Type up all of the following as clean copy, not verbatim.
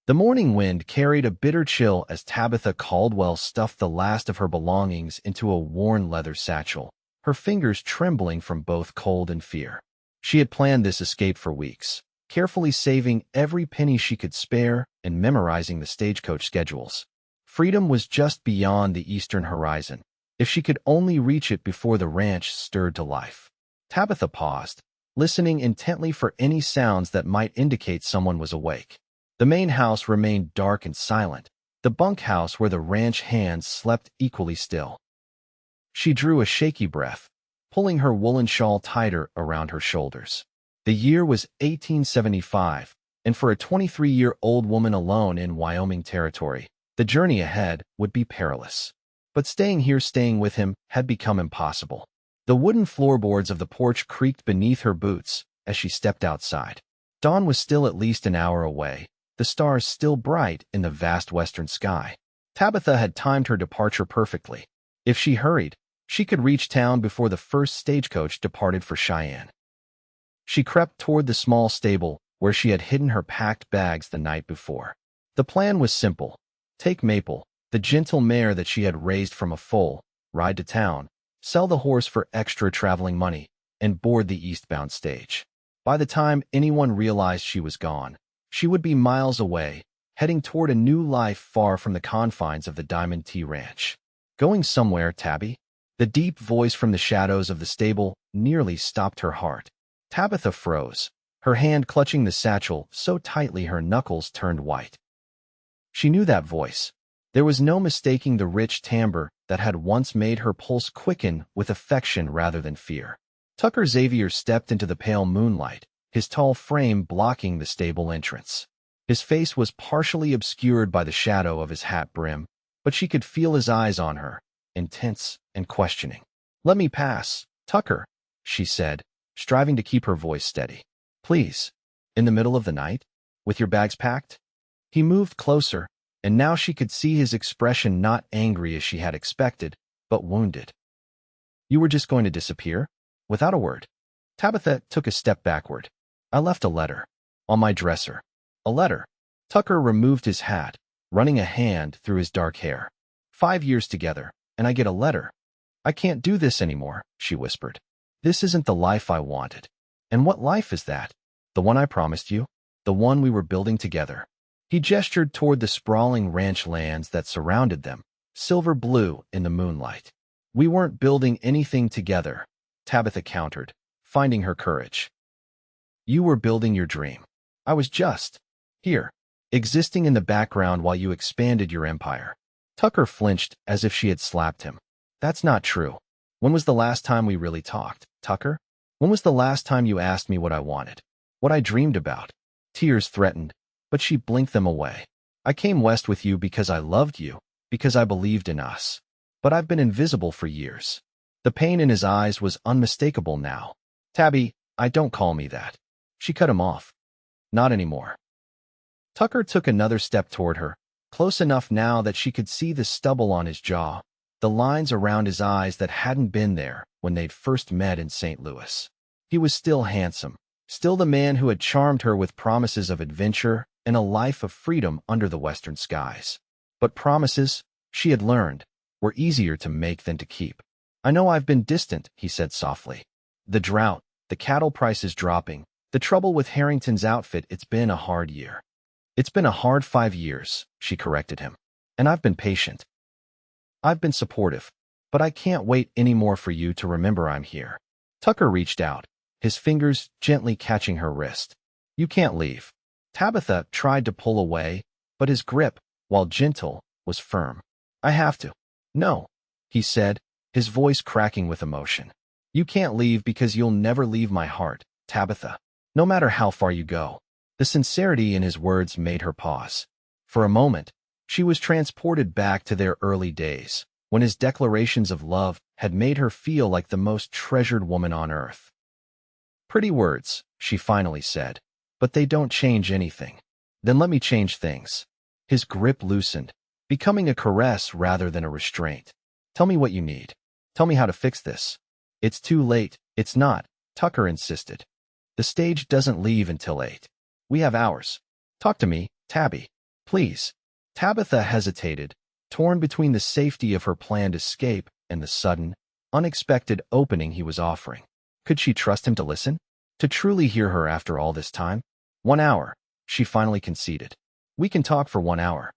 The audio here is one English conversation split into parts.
The morning wind carried a bitter chill as Tabitha Caldwell stuffed the last of her belongings into a worn leather satchel, her fingers trembling from both cold and fear. She had planned this escape for weeks, carefully saving every penny she could spare and memorizing the stagecoach schedules. Freedom was just beyond the eastern horizon, if she could only reach it before the ranch stirred to life. Tabitha paused, listening intently for any sounds that might indicate someone was awake. The main house remained dark and silent, the bunkhouse where the ranch hands slept equally still. She drew a shaky breath, pulling her woolen shawl tighter around her shoulders. The year was 1875, and for a 23-year-old woman alone in Wyoming Territory, the journey ahead would be perilous. But staying with him, had become impossible. The wooden floorboards of the porch creaked beneath her boots as she stepped outside. Dawn was still at least an hour away, the stars still bright in the vast western sky. Tabitha had timed her departure perfectly. If she hurried, she could reach town before the first stagecoach departed for Cheyenne. She crept toward the small stable where she had hidden her packed bags the night before. The plan was simple. Take Maple, the gentle mare that she had raised from a foal, ride to town, sell the horse for extra traveling money, and board the eastbound stage. By the time anyone realized she was gone, she would be miles away, heading toward a new life far from the confines of the Diamond T Ranch. Going somewhere, Tabby? The deep voice from the shadows of the stable nearly stopped her heart. Tabitha froze, her hand clutching the satchel so tightly her knuckles turned white. She knew that voice. There was no mistaking the rich timbre that had once made her pulse quicken with affection rather than fear. Tucker Xavier stepped into the pale moonlight, his tall frame blocking the stable entrance. His face was partially obscured by the shadow of his hat brim, but she could feel his eyes on her, intense and questioning. "Let me pass, Tucker," she said, striving to keep her voice steady. "Please. In the middle of the night? With your bags packed?" He moved closer, and now she could see his expression not angry as she had expected, but wounded. "You were just going to disappear? Without a word?" Tabitha took a step backward. "I left a letter. On my dresser." "A letter?" Tucker removed his hat, running a hand through his dark hair. 5 years together, and I get a letter. "I can't do this anymore," she whispered. "This isn't the life I wanted." "And what life is that?" "The one I promised you. The one we were building together." He gestured toward the sprawling ranch lands that surrounded them, silver blue in the moonlight. "We weren't building anything together," Tabitha countered, finding her courage. "You were building your dream. I was just here, existing in the background while you expanded your empire." Tucker flinched as if she had slapped him. "That's not true. When was the last time we really talked, Tucker? When was the last time you asked me what I wanted? What I dreamed about?" Tears threatened, but she blinked them away. "I came west with you because I loved you, because I believed in us. But I've been invisible for years." The pain in his eyes was unmistakable now. "Tabby, don't call me that." She cut him off. "Not anymore." Tucker took another step toward her, close enough now that she could see the stubble on his jaw, the lines around his eyes that hadn't been there when they'd first met in St. Louis. He was still handsome, still the man who had charmed her with promises of adventure and a life of freedom under the western skies. But promises, she had learned, were easier to make than to keep. "I know I've been distant," he said softly. "The drought, the cattle prices dropping, the trouble with Harrington's outfit, it's been a hard year." "It's been a hard 5 years," she corrected him. "And I've been patient. I've been supportive. But I can't wait any more for you to remember I'm here." Tucker reached out, his fingers gently catching her wrist. "You can't leave." Tabitha tried to pull away, but his grip, while gentle, was firm. "I have to." "No," he said, his voice cracking with emotion. "You can't leave because you'll never leave my heart, Tabitha. No matter how far you go." The sincerity in his words made her pause. For a moment, she was transported back to their early days, when his declarations of love had made her feel like the most treasured woman on earth. "Pretty words," she finally said, "but they don't change anything." "Then let me change things." His grip loosened, becoming a caress rather than a restraint. "Tell me what you need. Tell me how to fix this." "It's too late." "It's not," Tucker insisted. "The stage doesn't leave until 8. We have hours. Talk to me, Tabby." Please. Tabitha hesitated, torn between the safety of her planned escape and the sudden, unexpected opening he was offering. Could she trust him to listen? To truly hear her after all this time? 1 hour, she finally conceded. We can talk for 1 hour.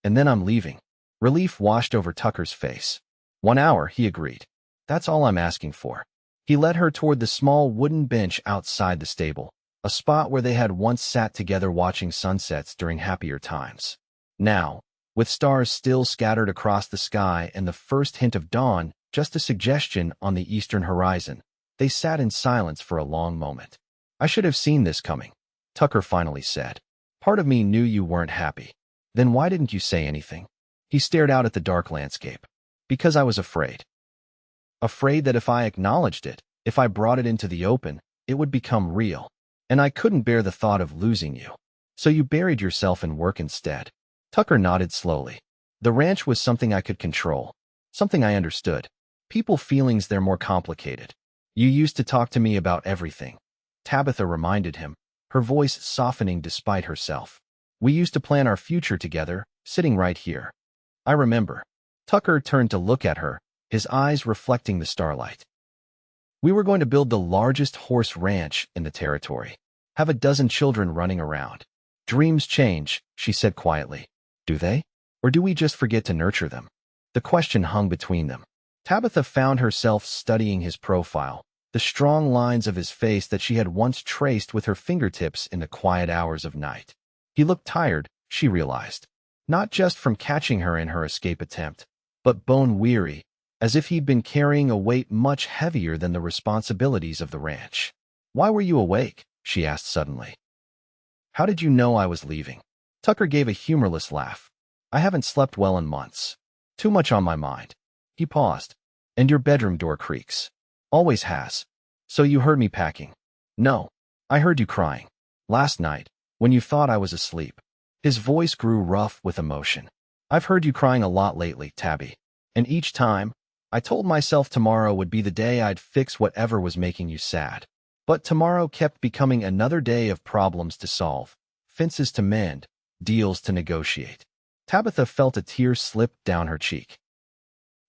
And then I'm leaving. Relief washed over Tucker's face. 1 hour, he agreed. That's all I'm asking for. He led her toward the small wooden bench outside the stable, a spot where they had once sat together watching sunsets during happier times. Now, with stars still scattered across the sky and the first hint of dawn, just a suggestion on the eastern horizon, they sat in silence for a long moment. I should have seen this coming, Tucker finally said. Part of me knew you weren't happy. Then why didn't you say anything? He stared out at the dark landscape. Because I was afraid. Afraid that if I acknowledged it, if I brought it into the open, it would become real. And I couldn't bear the thought of losing you. So you buried yourself in work instead. Tucker nodded slowly. The ranch was something I could control. Something I understood. People feelings, they're more complicated. You used to talk to me about everything. Tabitha reminded him, her voice softening despite herself. We used to plan our future together, sitting right here. I remember. Tucker turned to look at her, his eyes reflecting the starlight. We were going to build the largest horse ranch in the territory. Have a dozen children running around. Dreams change, she said quietly. Do they? Or do we just forget to nurture them? The question hung between them. Tabitha found herself studying his profile, the strong lines of his face that she had once traced with her fingertips in the quiet hours of night. He looked tired, she realized. Not just from catching her in her escape attempt, but bone-weary, as if he'd been carrying a weight much heavier than the responsibilities of the ranch. Why were you awake? She asked suddenly. How did you know I was leaving? Tucker gave a humorless laugh. I haven't slept well in months. Too much on my mind. He paused. And your bedroom door creaks. Always has. So you heard me packing. No. I heard you crying. Last night, when you thought I was asleep. His voice grew rough with emotion. I've heard you crying a lot lately, Tabby. And each time, I told myself tomorrow would be the day I'd fix whatever was making you sad. But tomorrow kept becoming another day of problems to solve, fences to mend, deals to negotiate. Tabitha felt a tear slip down her cheek.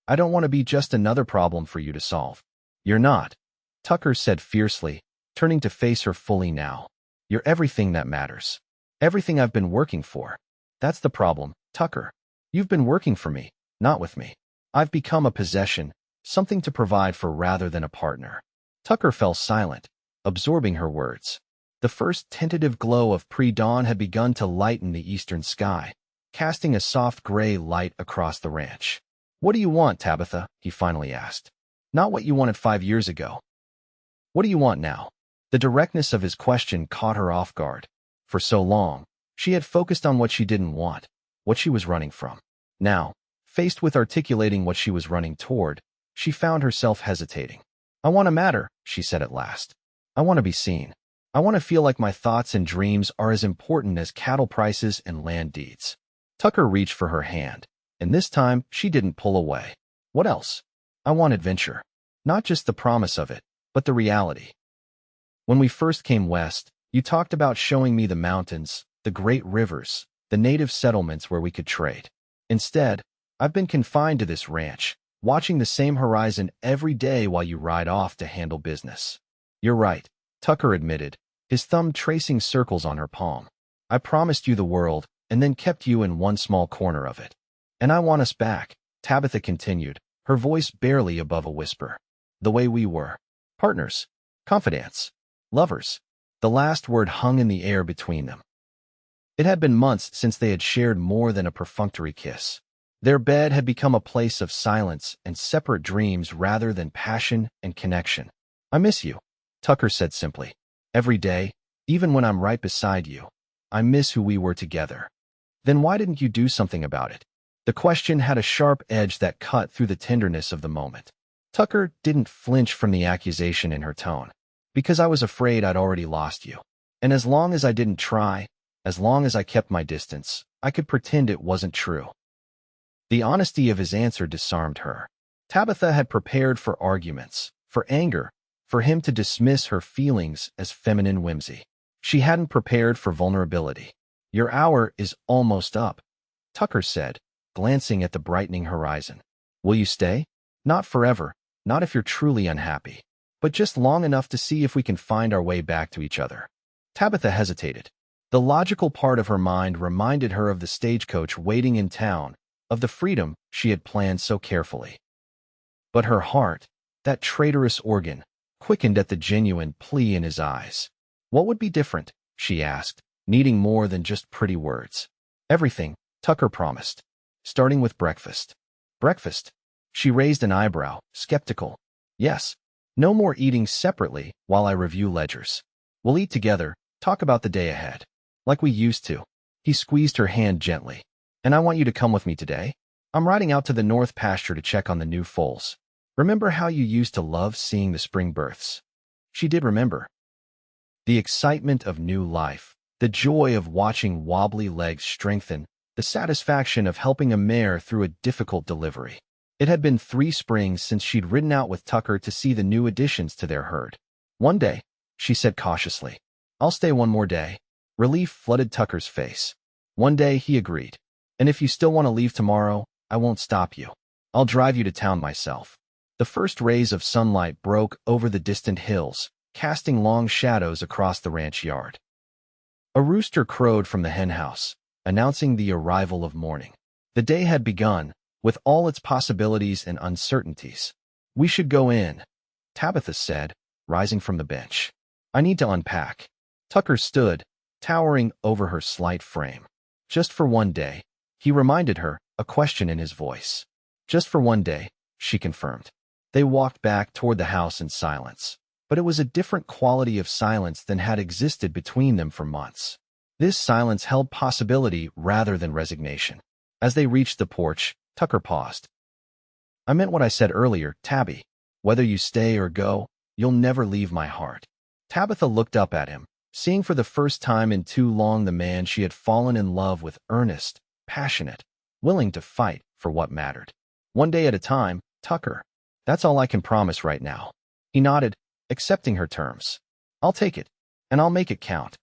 I don't want to be just another problem for you to solve. You're not, Tucker said fiercely, turning to face her fully now. You're everything that matters. Everything I've been working for. That's the problem, Tucker. You've been working for me, not with me. I've become a possession, something to provide for rather than a partner. Tucker fell silent, absorbing her words. The first tentative glow of pre-dawn had begun to lighten the eastern sky, casting a soft gray light across the ranch. What do you want, Tabitha? He finally asked. Not what you wanted 5 years ago. What do you want now? The directness of his question caught her off guard. For so long, she had focused on what she didn't want, what she was running from. Now, faced with articulating what she was running toward, she found herself hesitating. I want to matter, she said at last. I want to be seen. I want to feel like my thoughts and dreams are as important as cattle prices and land deeds. Tucker reached for her hand, and this time she didn't pull away. What else? I want adventure. Not just the promise of it, but the reality. When we first came west, you talked about showing me the mountains, the great rivers, the native settlements where we could trade. Instead, I've been confined to this ranch, watching the same horizon every day while you ride off to handle business. You're right, Tucker admitted, his thumb tracing circles on her palm. I promised you the world, and then kept you in one small corner of it. And I want us back, Tabitha continued, her voice barely above a whisper. The way we were. Partners. Confidants. Lovers. The last word hung in the air between them. It had been months since they had shared more than a perfunctory kiss. Their bed had become a place of silence and separate dreams rather than passion and connection. I miss you, Tucker said simply. Every day, even when I'm right beside you. I miss who we were together. Then why didn't you do something about it? The question had a sharp edge that cut through the tenderness of the moment. Tucker didn't flinch from the accusation in her tone. Because I was afraid I'd already lost you. And as long as I didn't try, as long as I kept my distance, I could pretend it wasn't true. The honesty of his answer disarmed her. Tabitha had prepared for arguments, for anger, for him to dismiss her feelings as feminine whimsy. She hadn't prepared for vulnerability. Your hour is almost up, Tucker said, glancing at the brightening horizon. Will you stay? Not forever, not if you're truly unhappy, but just long enough to see if we can find our way back to each other. Tabitha hesitated. The logical part of her mind reminded her of the stagecoach waiting in town, of the freedom she had planned so carefully. But her heart, that traitorous organ, quickened at the genuine plea in his eyes. What would be different, she asked, needing more than just pretty words. Everything, Tucker promised, starting with breakfast. Breakfast? She raised an eyebrow, skeptical. Yes. No more eating separately while I review ledgers. We'll eat together, talk about the day ahead. Like we used to. He squeezed her hand gently. And I want you to come with me today. I'm riding out to the north pasture to check on the new foals. Remember how you used to love seeing the spring births? She did remember. The excitement of new life, the joy of watching wobbly legs strengthen, the satisfaction of helping a mare through a difficult delivery. It had been 3 springs since she'd ridden out with Tucker to see the new additions to their herd. One day, she said cautiously. I'll stay one more day. Relief flooded Tucker's face. One day, he agreed. And if you still want to leave tomorrow, I won't stop you. I'll drive you to town myself. The first rays of sunlight broke over the distant hills, casting long shadows across the ranch yard. A rooster crowed from the henhouse, announcing the arrival of morning. The day had begun, with all its possibilities and uncertainties. We should go in, Tabitha said, rising from the bench. I need to unpack. Tucker stood, towering over her slight frame. Just for one day, he reminded her, a question in his voice. Just for one day, she confirmed. They walked back toward the house in silence, but it was a different quality of silence than had existed between them for months. This silence held possibility rather than resignation. As they reached the porch, Tucker paused. I meant what I said earlier, Tabby. Whether you stay or go, you'll never leave my heart. Tabitha looked up at him, seeing for the first time in too long the man she had fallen in love with, earnest, passionate, willing to fight for what mattered. One day at a time, Tucker. That's all I can promise right now. He nodded, accepting her terms. I'll take it, and I'll make it count.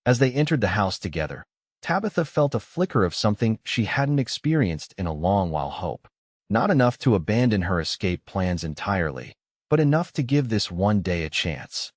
As they entered the house together, Tabitha felt a flicker of something she hadn't experienced in a long while: hope. Not enough to abandon her escape plans entirely, but enough to give this one day a chance.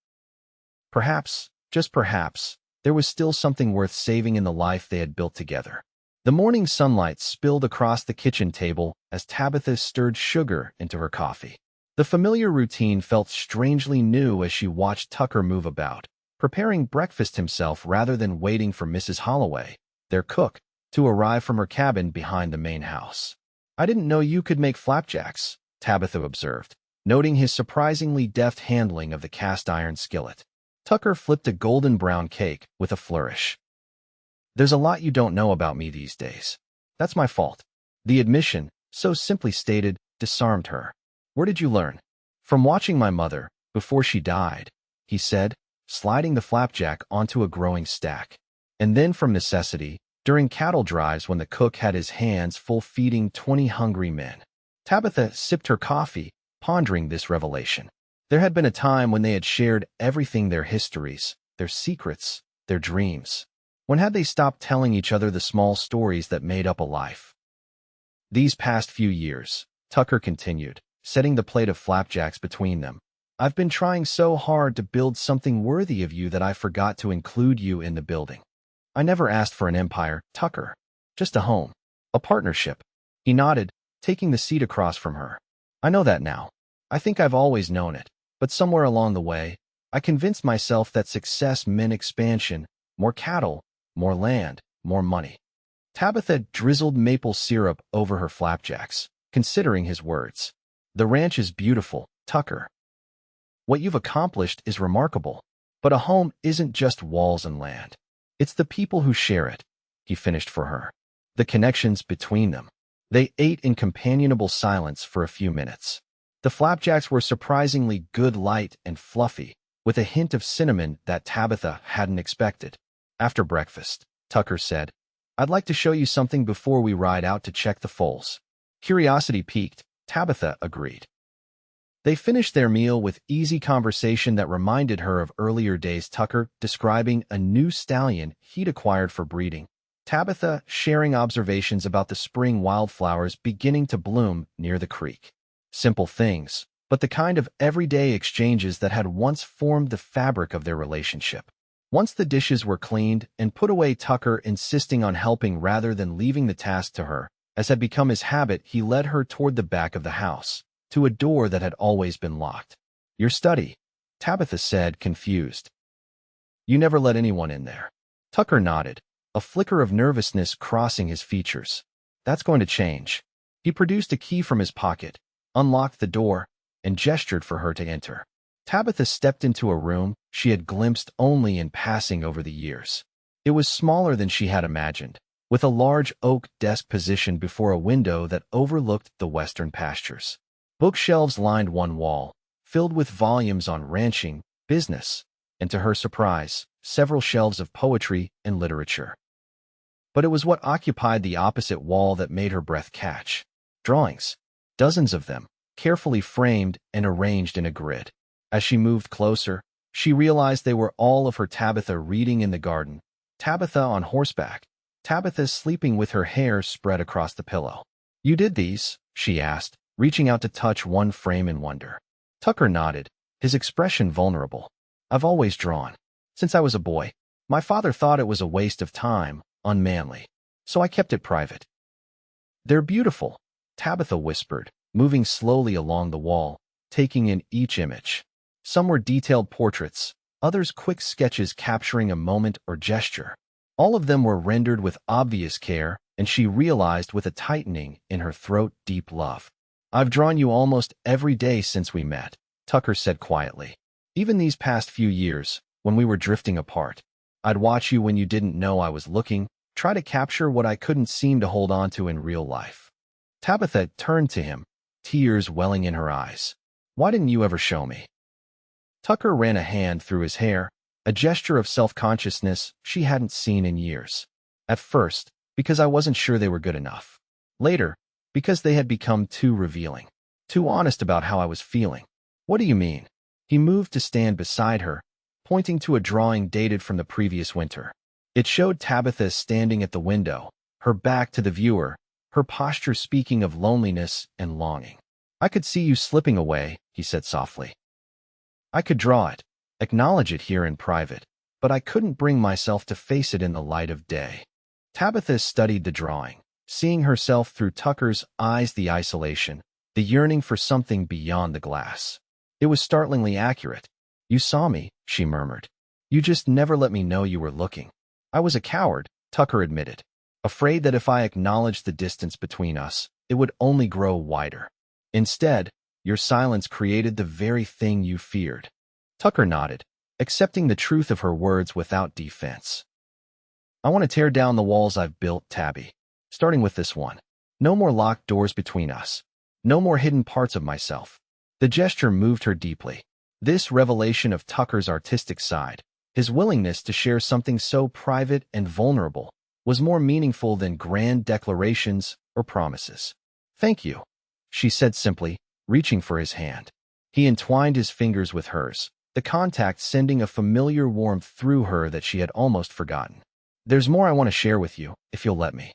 Perhaps, just perhaps, there was still something worth saving in the life they had built together. The morning sunlight spilled across the kitchen table as Tabitha stirred sugar into her coffee. The familiar routine felt strangely new as she watched Tucker move about, preparing breakfast himself rather than waiting for Mrs. Holloway, their cook, to arrive from her cabin behind the main house. I didn't know you could make flapjacks, Tabitha observed, noting his surprisingly deft handling of the cast-iron skillet. Tucker flipped a golden brown cake with a flourish. There's a lot you don't know about me these days. That's my fault. The admission, so simply stated, disarmed her. Where did you learn? From watching my mother, before she died, he said, sliding the flapjack onto a growing stack. And then from necessity, during cattle drives when the cook had his hands full feeding 20 hungry men. Tabitha sipped her coffee, pondering this revelation. There had been a time when they had shared everything: their histories, their secrets, their dreams. When had they stopped telling each other the small stories that made up a life? These past few years, Tucker continued, setting the plate of flapjacks between them. I've been trying so hard to build something worthy of you that I forgot to include you in the building. I never asked for an empire, Tucker. Just a home. A partnership. He nodded, taking the seat across from her. I know that now. I think I've always known it. But somewhere along the way, I convinced myself that success meant expansion, more cattle, more land, more money. Tabitha drizzled maple syrup over her flapjacks, considering his words. The ranch is beautiful, Tucker. What you've accomplished is remarkable. But a home isn't just walls and land. It's the people who share it, he finished for her. The connections between them. They ate in companionable silence for a few minutes. The flapjacks were surprisingly good, light and fluffy, with a hint of cinnamon that Tabitha hadn't expected. After breakfast, Tucker said, I'd like to show you something before we ride out to check the foals. Curiosity piqued, Tabitha agreed. They finished their meal with easy conversation that reminded her of earlier days, Tucker describing a new stallion he'd acquired for breeding, Tabitha sharing observations about the spring wildflowers beginning to bloom near the creek. Simple things, but the kind of everyday exchanges that had once formed the fabric of their relationship. Once the dishes were cleaned and put away, Tucker insisting on helping rather than leaving the task to her. As had become his habit, he led her toward the back of the house, to a door that had always been locked. "Your study," Tabitha said, confused. "You never let anyone in there." Tucker nodded, a flicker of nervousness crossing his features. "That's going to change." He produced a key from his pocket, unlocked the door, and gestured for her to enter. Tabitha stepped into a room she had glimpsed only in passing over the years. It was smaller than she had imagined, with a large oak desk positioned before a window that overlooked the western pastures. Bookshelves lined one wall, filled with volumes on ranching, business, and to her surprise, several shelves of poetry and literature. But it was what occupied the opposite wall that made her breath catch. Drawings, dozens of them, carefully framed and arranged in a grid. As she moved closer, she realized they were all of her: Tabitha reading in the garden, Tabitha on horseback, Tabitha sleeping with her hair spread across the pillow. "You did these?" she asked, reaching out to touch one frame in wonder. Tucker nodded, his expression vulnerable. "I've always drawn. Since I was a boy. My father thought it was a waste of time, unmanly. So I kept it private." "They're beautiful," Tabitha whispered, moving slowly along the wall, taking in each image. Some were detailed portraits, others quick sketches capturing a moment or gesture. All of them were rendered with obvious care, and she realized with a tightening in her throat deep love. "I've drawn you almost every day since we met," Tucker said quietly. "Even these past few years, when we were drifting apart. I'd watch you when you didn't know I was looking, try to capture what I couldn't seem to hold on to in real life." Tabitha turned to him, tears welling in her eyes. "Why didn't you ever show me?" Tucker ran a hand through his hair, a gesture of self-consciousness she hadn't seen in years. "At first, because I wasn't sure they were good enough. Later, because they had become too revealing, too honest about how I was feeling." "What do you mean?" He moved to stand beside her, pointing to a drawing dated from the previous winter. It showed Tabitha standing at the window, her back to the viewer, her posture speaking of loneliness and longing. "I could see you slipping away," he said softly. "I could draw it, acknowledge it here in private, but I couldn't bring myself to face it in the light of day." Tabitha studied the drawing, seeing herself through Tucker's eyes, the isolation, the yearning for something beyond the glass. It was startlingly accurate. "You saw me," she murmured. "You just never let me know you were looking." "I was a coward," Tucker admitted, "afraid that if I acknowledged the distance between us, it would only grow wider. Instead, your silence created the very thing you feared." Tucker nodded, accepting the truth of her words without defense. "I want to tear down the walls I've built, Tabby. Starting with this one. No more locked doors between us. No more hidden parts of myself." The gesture moved her deeply. This revelation of Tucker's artistic side, his willingness to share something so private and vulnerable, was more meaningful than grand declarations or promises. "Thank you," she said simply, reaching for his hand. He entwined his fingers with hers, the contact sending a familiar warmth through her that she had almost forgotten. "There's more I want to share with you, if you'll let me."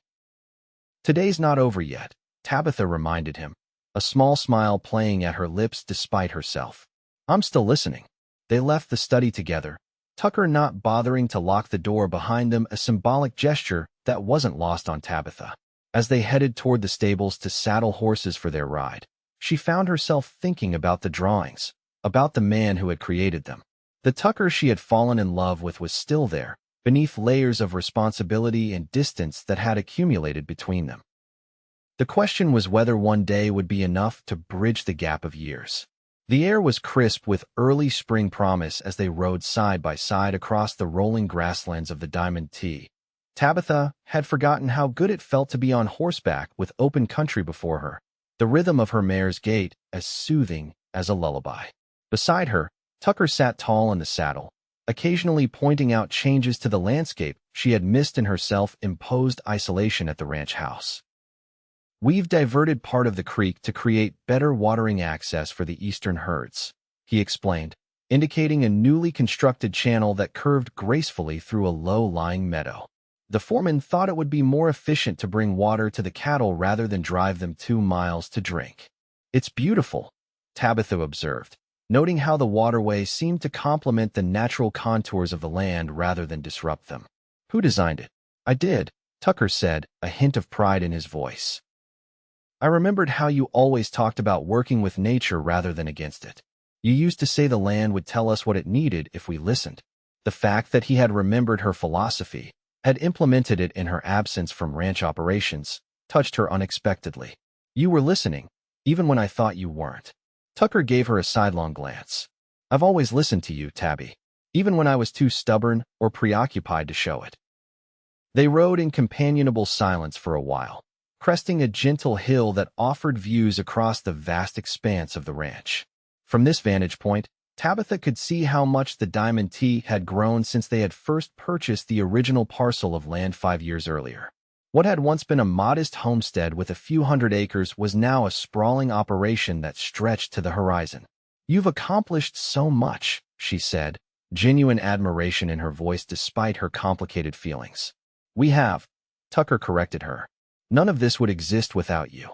"Today's not over yet," Tabitha reminded him, a small smile playing at her lips despite herself. "I'm still listening." They left the study together, Tucker not bothering to lock the door behind them, a symbolic gesture that wasn't lost on Tabitha. As they headed toward the stables to saddle horses for their ride, she found herself thinking about the drawings, about the man who had created them. The Tucker she had fallen in love with was still there, beneath layers of responsibility and distance that had accumulated between them. The question was whether one day would be enough to bridge the gap of years. The air was crisp with early spring promise as they rode side by side across the rolling grasslands of the Diamond T. Tabitha had forgotten how good it felt to be on horseback with open country before her, the rhythm of her mare's gait as soothing as a lullaby. Beside her, Tucker sat tall in the saddle, occasionally pointing out changes to the landscape she had missed in her self-imposed isolation at the ranch house. "We've diverted part of the creek to create better watering access for the eastern herds," he explained, indicating a newly constructed channel that curved gracefully through a low-lying meadow. The foreman thought it would be more efficient to bring water to the cattle rather than drive them 2 miles to drink. It's beautiful, Tabitha observed, noting how the waterway seemed to complement the natural contours of the land rather than disrupt them. Who designed it? I did, Tucker said, a hint of pride in his voice. I remembered how you always talked about working with nature rather than against it. You used to say the land would tell us what it needed if we listened. The fact that he had remembered her philosophy, had implemented it in her absence from ranch operations, touched her unexpectedly. You were listening, even when I thought you weren't. Tucker gave her a sidelong glance. I've always listened to you, Tabby, even when I was too stubborn or preoccupied to show it. They rode in companionable silence for a while, cresting a gentle hill that offered views across the vast expanse of the ranch. From this vantage point, Tabitha could see how much the Diamond T had grown since they had first purchased the original parcel of land 5 years earlier. What had once been a modest homestead with a few hundred acres was now a sprawling operation that stretched to the horizon. You've accomplished so much, she said, genuine admiration in her voice despite her complicated feelings. We have, Tucker corrected her. None of this would exist without you.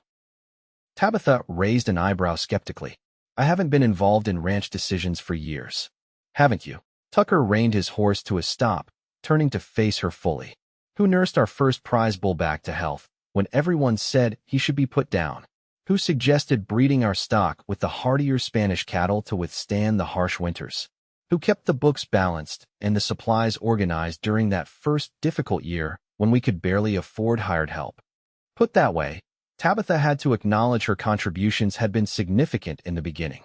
Tabitha raised an eyebrow skeptically. I haven't been involved in ranch decisions for years. Haven't you? Tucker reined his horse to a stop, turning to face her fully. Who nursed our first prize bull back to health when everyone said he should be put down? Who suggested breeding our stock with the hardier Spanish cattle to withstand the harsh winters? Who kept the books balanced and the supplies organized during that first difficult year when we could barely afford hired help? Put that way, Tabitha had to acknowledge her contributions had been significant in the beginning.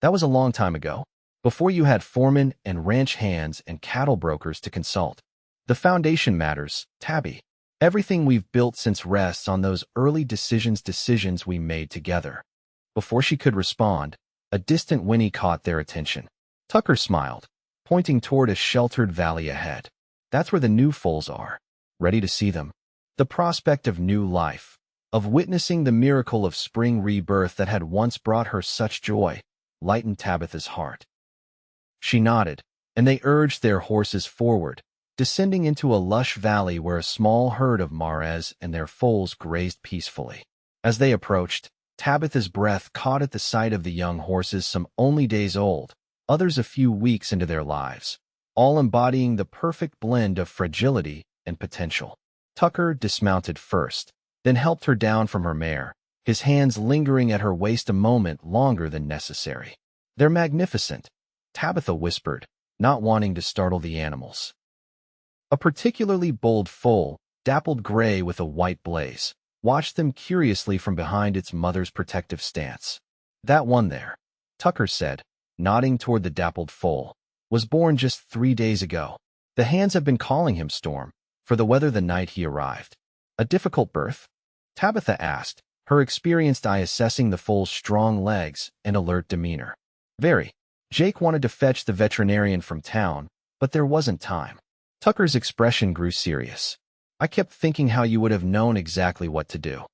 That was a long time ago, before you had foremen and ranch hands and cattle brokers to consult. The foundation matters, Tabby. Everything we've built since rests on those early decisions we made together. Before she could respond, a distant whinny caught their attention. Tucker smiled, pointing toward a sheltered valley ahead. That's where the new foals are. Ready to see them? The prospect of new life, of witnessing the miracle of spring rebirth that had once brought her such joy, lightened Tabitha's heart. She nodded, and they urged their horses forward, descending into a lush valley where a small herd of mares and their foals grazed peacefully. As they approached, Tabitha's breath caught at the sight of the young horses, some only days old, others a few weeks into their lives, all embodying the perfect blend of fragility and potential. Tucker dismounted first, then helped her down from her mare, his hands lingering at her waist a moment longer than necessary. They're magnificent, Tabitha whispered, not wanting to startle the animals. A particularly bold foal, dappled gray with a white blaze, watched them curiously from behind its mother's protective stance. That one there, Tucker said, nodding toward the dappled foal, was born just 3 days ago. The hands have been calling him Storm, for the weather the night he arrived. A difficult birth? Tabitha asked, her experienced eye assessing the foal's strong legs and alert demeanor. Very. Jake wanted to fetch the veterinarian from town, but there wasn't time. Tucker's expression grew serious. I kept thinking how you would have known exactly what to do.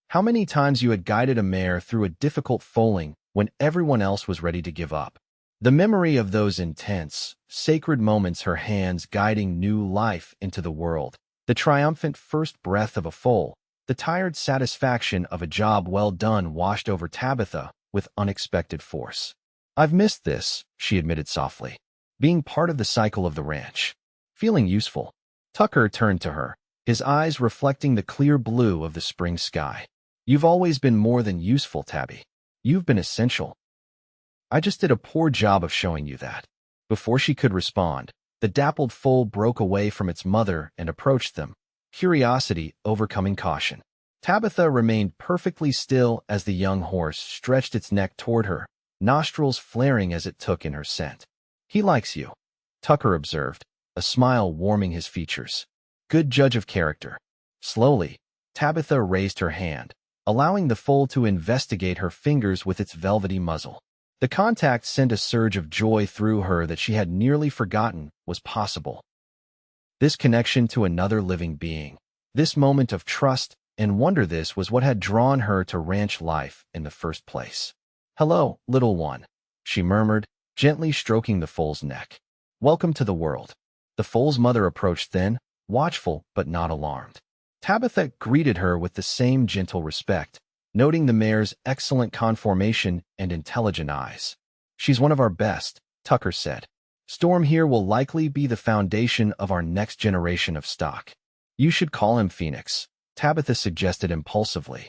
How many times you had guided a mare through a difficult foaling when everyone else was ready to give up. The memory of those intense, sacred moments, her hands guiding new life into the world, the triumphant first breath of a foal, the tired satisfaction of a job well done washed over Tabitha with unexpected force. I've missed this, she admitted softly, being part of the cycle of the ranch. Feeling useful. Tucker turned to her, his eyes reflecting the clear blue of the spring sky. You've always been more than useful, Tabby. You've been essential. I just did a poor job of showing you that. Before she could respond, the dappled foal broke away from its mother and approached them, curiosity overcoming caution. Tabitha remained perfectly still as the young horse stretched its neck toward her, nostrils flaring as it took in her scent. He likes you, Tucker observed, a smile warming his features. Good judge of character. Slowly, Tabitha raised her hand, allowing the foal to investigate her fingers with its velvety muzzle. The contact sent a surge of joy through her that she had nearly forgotten was possible. This connection to another living being, this moment of trust and wonder, this was what had drawn her to ranch life in the first place. Hello, little one, she murmured, gently stroking the foal's neck. Welcome to the world. The foal's mother approached then, watchful but not alarmed. Tabitha greeted her with the same gentle respect, noting the mare's excellent conformation and intelligent eyes. "She's one of our best," Tucker said. "Storm here will likely be the foundation of our next generation of stock." "You should call him Phoenix," Tabitha suggested impulsively.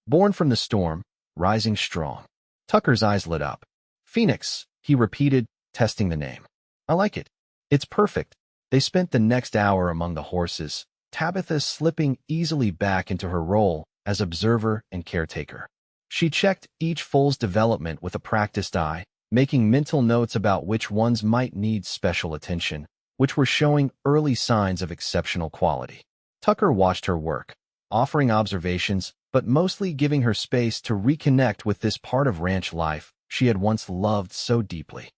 "Born from the storm, rising strong." Tucker's eyes lit up. "Phoenix," he repeated, testing the name. "I like it. It's perfect." They spent the next hour among the horses, Tabitha slipping easily back into her role as observer and caretaker. She checked each foal's development with a practiced eye, making mental notes about which ones might need special attention, which were showing early signs of exceptional quality. Tucker watched her work, offering observations, but mostly giving her space to reconnect with this part of ranch life she had once loved so deeply.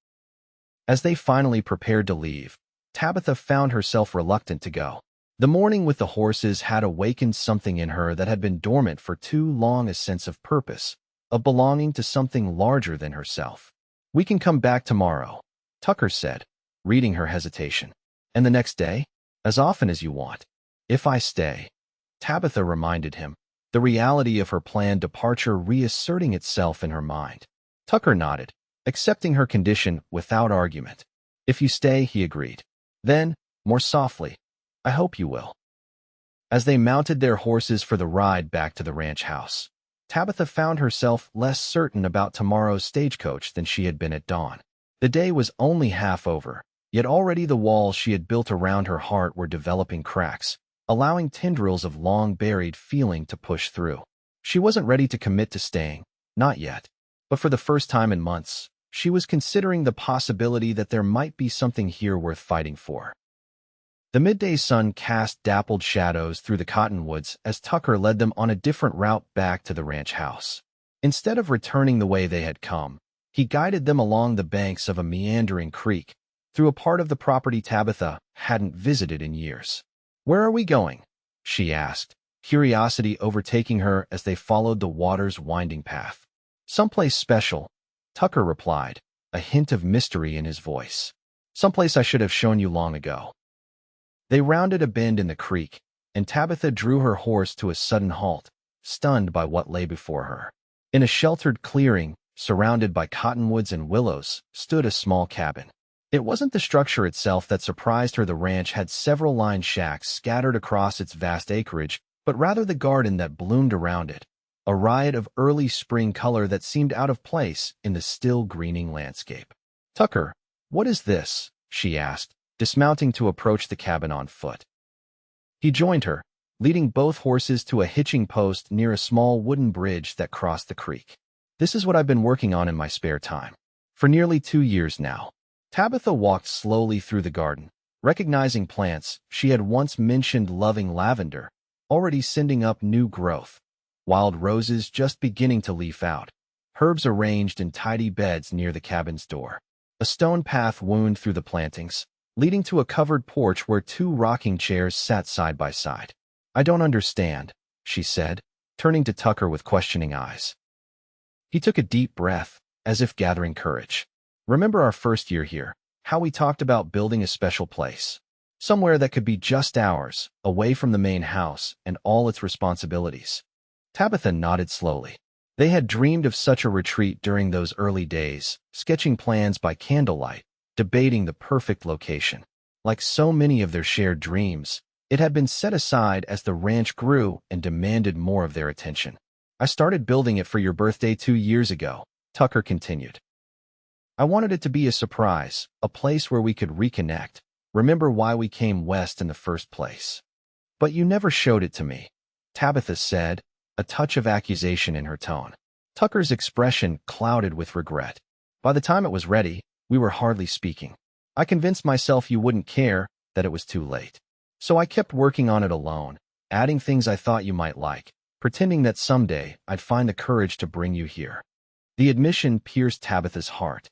As they finally prepared to leave, Tabitha found herself reluctant to go. The morning with the horses had awakened something in her that had been dormant for too long, a sense of purpose, of belonging to something larger than herself. "We can come back tomorrow," Tucker said, reading her hesitation. "And the next day? As often as you want. If I stay," Tabitha reminded him, the reality of her planned departure reasserting itself in her mind. Tucker nodded, accepting her condition without argument. "If you stay," he agreed. Then, more softly, "I hope you will." As they mounted their horses for the ride back to the ranch house, Tabitha found herself less certain about tomorrow's stagecoach than she had been at dawn. The day was only half over, yet already the walls she had built around her heart were developing cracks, allowing tendrils of long-buried feeling to push through. She wasn't ready to commit to staying, not yet. But for the first time in months, she was considering the possibility that there might be something here worth fighting for. The midday sun cast dappled shadows through the cottonwoods as Tucker led them on a different route back to the ranch house. Instead of returning the way they had come, he guided them along the banks of a meandering creek, through a part of the property Tabitha hadn't visited in years. "Where are we going?" she asked, curiosity overtaking her as they followed the water's winding path. "Someplace special," Tucker replied, a hint of mystery in his voice. "Someplace I should have shown you long ago." They rounded a bend in the creek, and Tabitha drew her horse to a sudden halt, stunned by what lay before her. In a sheltered clearing, surrounded by cottonwoods and willows, stood a small cabin. It wasn't the structure itself that surprised her. The ranch had several lined shacks scattered across its vast acreage, but rather the garden that bloomed around it, a riot of early spring color that seemed out of place in the still greening landscape. "Tucker, what is this?" she asked, dismounting to approach the cabin on foot. He joined her, leading both horses to a hitching post near a small wooden bridge that crossed the creek. "This is what I've been working on in my spare time. For nearly 2 years now." Tabitha walked slowly through the garden, recognizing plants she had once mentioned loving: lavender, already sending up new growth, wild roses just beginning to leaf out, herbs arranged in tidy beds near the cabin's door. A stone path wound through the plantings, leading to a covered porch where 2 rocking chairs sat side by side. "I don't understand," she said, turning to Tucker with questioning eyes. He took a deep breath, as if gathering courage. "Remember our first year here, how we talked about building a special place? Somewhere that could be just ours, away from the main house and all its responsibilities." Tabitha nodded slowly. They had dreamed of such a retreat during those early days, sketching plans by candlelight, debating the perfect location. Like so many of their shared dreams, it had been set aside as the ranch grew and demanded more of their attention. "I started building it for your birthday 2 years ago," Tucker continued. "I wanted it to be a surprise, a place where we could reconnect, remember why we came west in the first place. But you never showed it to me," Tabitha said, a touch of accusation in her tone. Tucker's expression clouded with regret. "By the time it was ready, we were hardly speaking. I convinced myself you wouldn't care, that it was too late. So I kept working on it alone, adding things I thought you might like, pretending that someday I'd find the courage to bring you here." The admission pierced Tabitha's heart.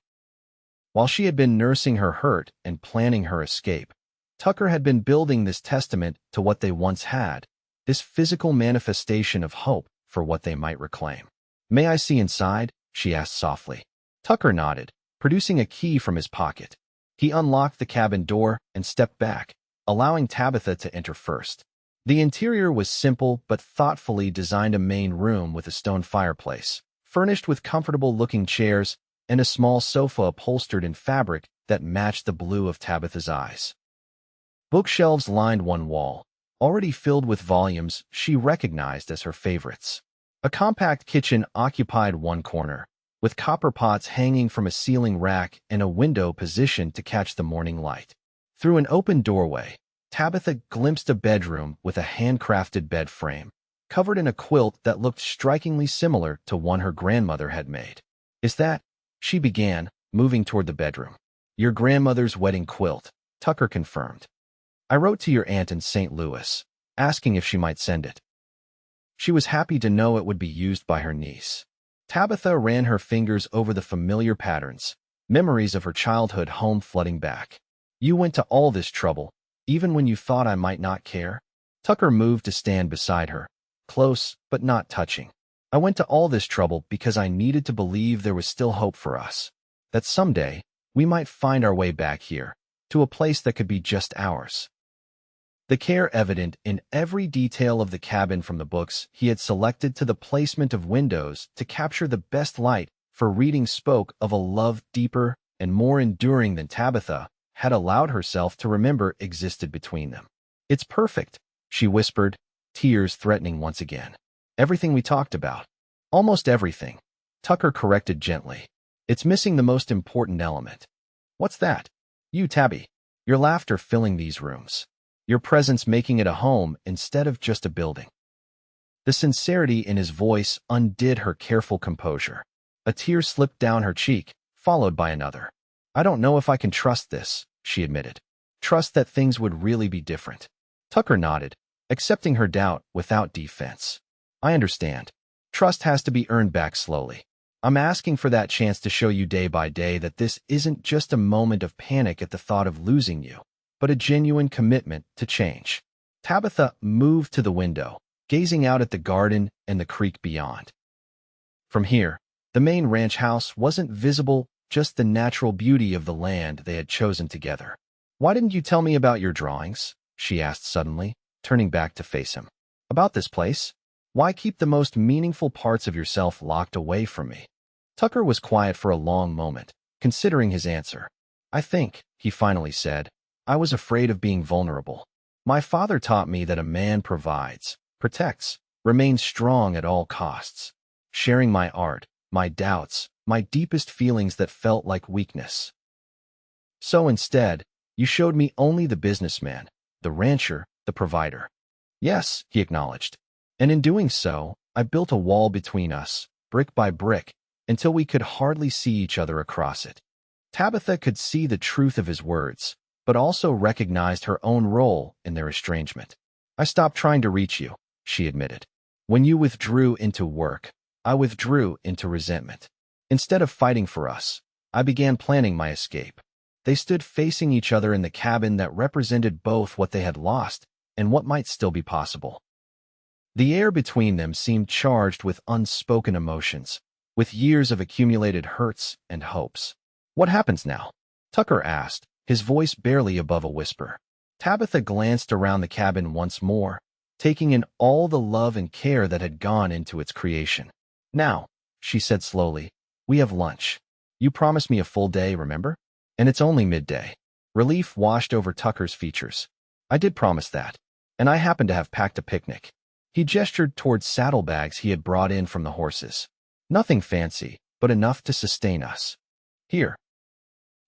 While she had been nursing her hurt and planning her escape, Tucker had been building this testament to what they once had, this physical manifestation of hope for what they might reclaim. "May I see inside?" she asked softly. Tucker nodded, producing a key from his pocket. He unlocked the cabin door and stepped back, allowing Tabitha to enter first. The interior was simple but thoughtfully designed, a main room with a stone fireplace, furnished with comfortable-looking chairs and a small sofa upholstered in fabric that matched the blue of Tabitha's eyes. Bookshelves lined one wall, already filled with volumes she recognized as her favorites. A compact kitchen occupied one corner, with copper pots hanging from a ceiling rack and a window positioned to catch the morning light. Through an open doorway, Tabitha glimpsed a bedroom with a handcrafted bed frame, covered in a quilt that looked strikingly similar to one her grandmother had made. "Is that?" she began, moving toward the bedroom. "Your grandmother's wedding quilt," Tucker confirmed. "I wrote to your aunt in St. Louis, asking if she might send it. She was happy to know it would be used by her niece." Tabitha ran her fingers over the familiar patterns, memories of her childhood home flooding back. "You went to all this trouble, even when you thought I might not care?" Tucker moved to stand beside her, close but not touching. "I went to all this trouble because I needed to believe there was still hope for us, that someday we might find our way back here, to a place that could be just ours." The care evident in every detail of the cabin, from the books he had selected to the placement of windows to capture the best light for reading, spoke of a love deeper and more enduring than Tabitha had allowed herself to remember existed between them. "It's perfect," she whispered, tears threatening once again. "Everything we talked about." "Almost everything," Tucker corrected gently. "It's missing the most important element." "What's that?" "You, Tabby. Your laughter filling these rooms. Your presence making it a home instead of just a building." The sincerity in his voice undid her careful composure. A tear slipped down her cheek, followed by another. "I don't know if I can trust this," she admitted. "Trust that things would really be different." Tucker nodded, accepting her doubt without defense. "I understand. Trust has to be earned back slowly. I'm asking for that chance to show you day by day that this isn't just a moment of panic at the thought of losing you, but a genuine commitment to change." Tabitha moved to the window, gazing out at the garden and the creek beyond. From here, the main ranch house wasn't visible, just the natural beauty of the land they had chosen together. "Why didn't you tell me about your drawings?" she asked suddenly, turning back to face him. "About this place? Why keep the most meaningful parts of yourself locked away from me?" Tucker was quiet for a long moment, considering his answer. "I think," he finally said, "I was afraid of being vulnerable. My father taught me that a man provides, protects, remains strong at all costs. Sharing my art, my doubts, my deepest feelings that felt like weakness. So instead, you showed me only the businessman, the rancher, the provider." "Yes," he acknowledged. "And in doing so, I built a wall between us, brick by brick, until we could hardly see each other across it." Tabitha could see the truth of his words, but also recognized her own role in their estrangement. "I stopped trying to reach you," she admitted. "When you withdrew into work, I withdrew into resentment. Instead of fighting for us, I began planning my escape." They stood facing each other in the cabin that represented both what they had lost and what might still be possible. The air between them seemed charged with unspoken emotions, with years of accumulated hurts and hopes. "What happens now?" Tucker asked, his voice barely above a whisper. Tabitha glanced around the cabin once more, taking in all the love and care that had gone into its creation. "Now," she said slowly, "we have lunch. You promised me a full day, remember? And it's only midday." Relief washed over Tucker's features. "I did promise that, and I happen to have packed a picnic." He gestured towards saddlebags he had brought in from the horses. "Nothing fancy, but enough to sustain us. Here."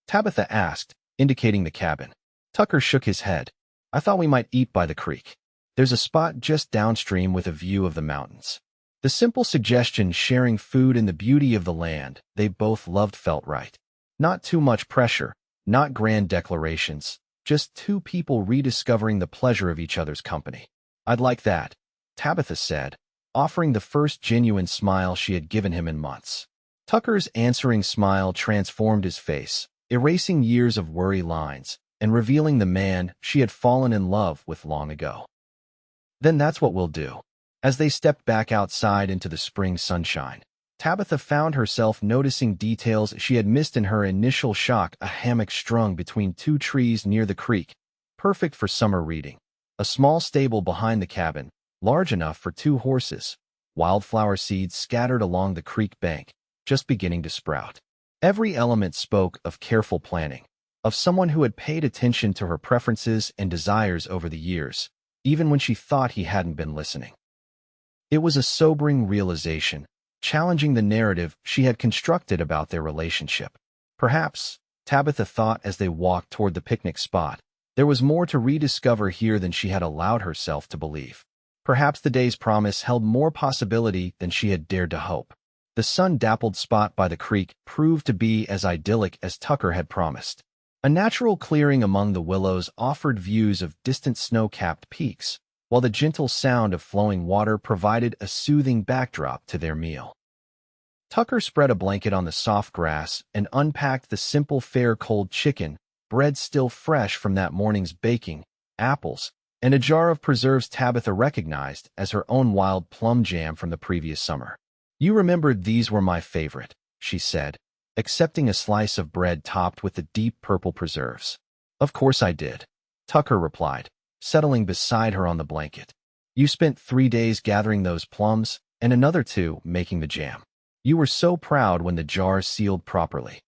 Tabitha asked, indicating the cabin. Tucker shook his head. "I thought we might eat by the creek. There's a spot just downstream with a view of the mountains." The simple suggestion, sharing food and the beauty of the land they both loved, felt right. Not too much pressure, not grand declarations, just two people rediscovering the pleasure of each other's company. "I'd like that," Tabitha said, offering the first genuine smile she had given him in months. Tucker's answering smile transformed his face, erasing years of worry lines and revealing the man she had fallen in love with long ago. "Then that's what we'll do." As they stepped back outside into the spring sunshine, Tabitha found herself noticing details she had missed in her initial shock: a hammock strung between two trees near the creek, perfect for summer reading. A small stable behind the cabin, large enough for 2 horses. Wildflower seeds scattered along the creek bank, just beginning to sprout. Every element spoke of careful planning, of someone who had paid attention to her preferences and desires over the years, even when she thought he hadn't been listening. It was a sobering realization, challenging the narrative she had constructed about their relationship. Perhaps, Tabitha thought as they walked toward the picnic spot, there was more to rediscover here than she had allowed herself to believe. Perhaps the day's promise held more possibility than she had dared to hope. The sun-dappled spot by the creek proved to be as idyllic as Tucker had promised. A natural clearing among the willows offered views of distant snow-capped peaks, while the gentle sound of flowing water provided a soothing backdrop to their meal. Tucker spread a blanket on the soft grass and unpacked the simple fare cold chicken, bread still fresh from that morning's baking, apples, and a jar of preserves Tabitha recognized as her own wild plum jam from the previous summer. "You remembered these were my favorite," she said, accepting a slice of bread topped with the deep purple preserves. "Of course I did," Tucker replied, settling beside her on the blanket. "You spent 3 days gathering those plums and another 2 making the jam. You were so proud when the jar sealed properly."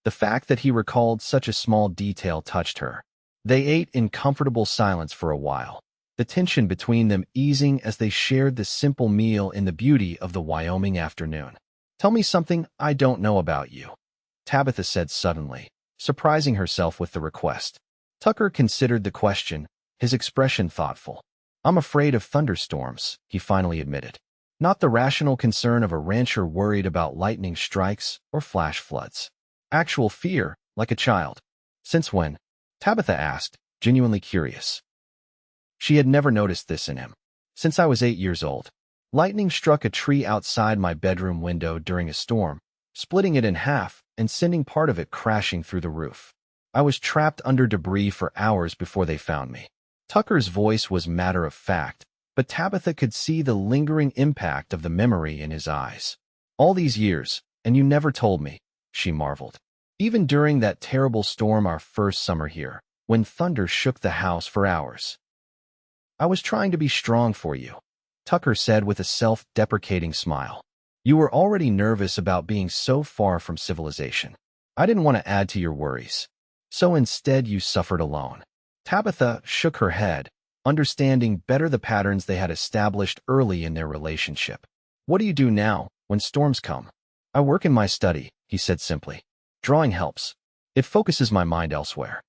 The fact that he recalled such a small detail touched her. They ate in comfortable silence for a while, the tension between them easing as they shared the simple meal in the beauty of the Wyoming afternoon. "Tell me something I don't know about you," Tabitha said suddenly, surprising herself with the request. Tucker considered the question, his expression thoughtful. "I'm afraid of thunderstorms," he finally admitted. Not the rational concern of a rancher worried about lightning strikes or flash floods. Actual fear, like a child. "Since when?" Tabitha asked, genuinely curious. She had never noticed this in him. "Since I was 8 years old. Lightning struck a tree outside my bedroom window during a storm, splitting it in half and sending part of it crashing through the roof. I was trapped under debris for hours before they found me." Tucker's voice was matter of fact, but Tabitha could see the lingering impact of the memory in his eyes. "All these years, and you never told me," she marveled. "Even during that terrible storm our first summer here, when thunder shook the house for hours." "I was trying to be strong for you," Tucker said with a self-deprecating smile. "You were already nervous about being so far from civilization. I didn't want to add to your worries. So instead you suffered alone." Tabitha shook her head, understanding better the patterns they had established early in their relationship. "What do you do now, when storms come?" "I work in my study," he said simply. "Drawing helps. It focuses my mind elsewhere."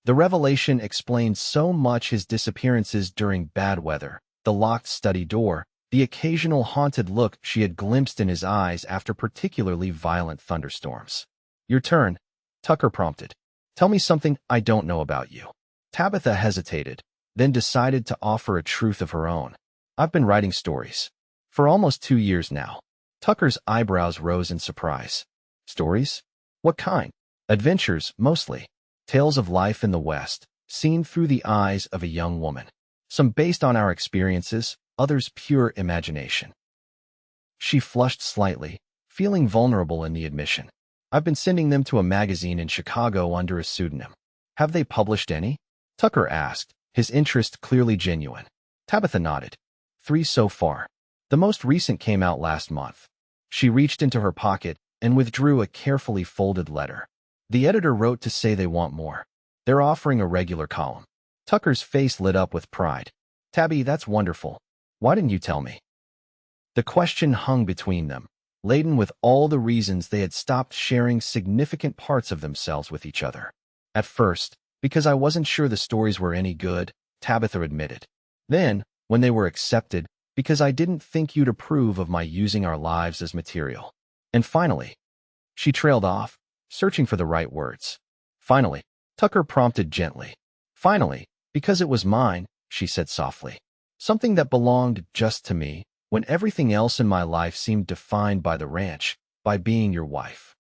The revelation explained so much: his disappearances during bad weather, the locked study door, the occasional haunted look she had glimpsed in his eyes after particularly violent thunderstorms. "Your turn," Tucker prompted. "Tell me something I don't know about you." Tabitha hesitated, then decided to offer a truth of her own. "I've been writing stories. For almost 2 years now." Tucker's eyebrows rose in surprise. "Stories? What kind?" "Adventures, mostly. Tales of life in the West, seen through the eyes of a young woman. Some based on our experiences, others pure imagination." She flushed slightly, feeling vulnerable in the admission. "I've been sending them to a magazine in Chicago under a pseudonym." "Have they published any?" Tucker asked, his interest clearly genuine. Tabitha nodded. 3 so far. The most recent came out last month." She reached into her pocket and withdrew a carefully folded letter. "The editor wrote to say they want more. They're offering a regular column." Tucker's face lit up with pride. "Tabby, that's wonderful. Why didn't you tell me?" The question hung between them, laden with all the reasons they had stopped sharing significant parts of themselves with each other. "At first, because I wasn't sure the stories were any good," Tabitha admitted. "Then, when they were accepted, because I didn't think you'd approve of my using our lives as material. And finally," she trailed off, searching for the right words. "Finally," Tucker prompted gently. "Finally, because it was mine," she said softly. "Something that belonged just to me, when everything else in my life seemed defined by the ranch, by being your wife."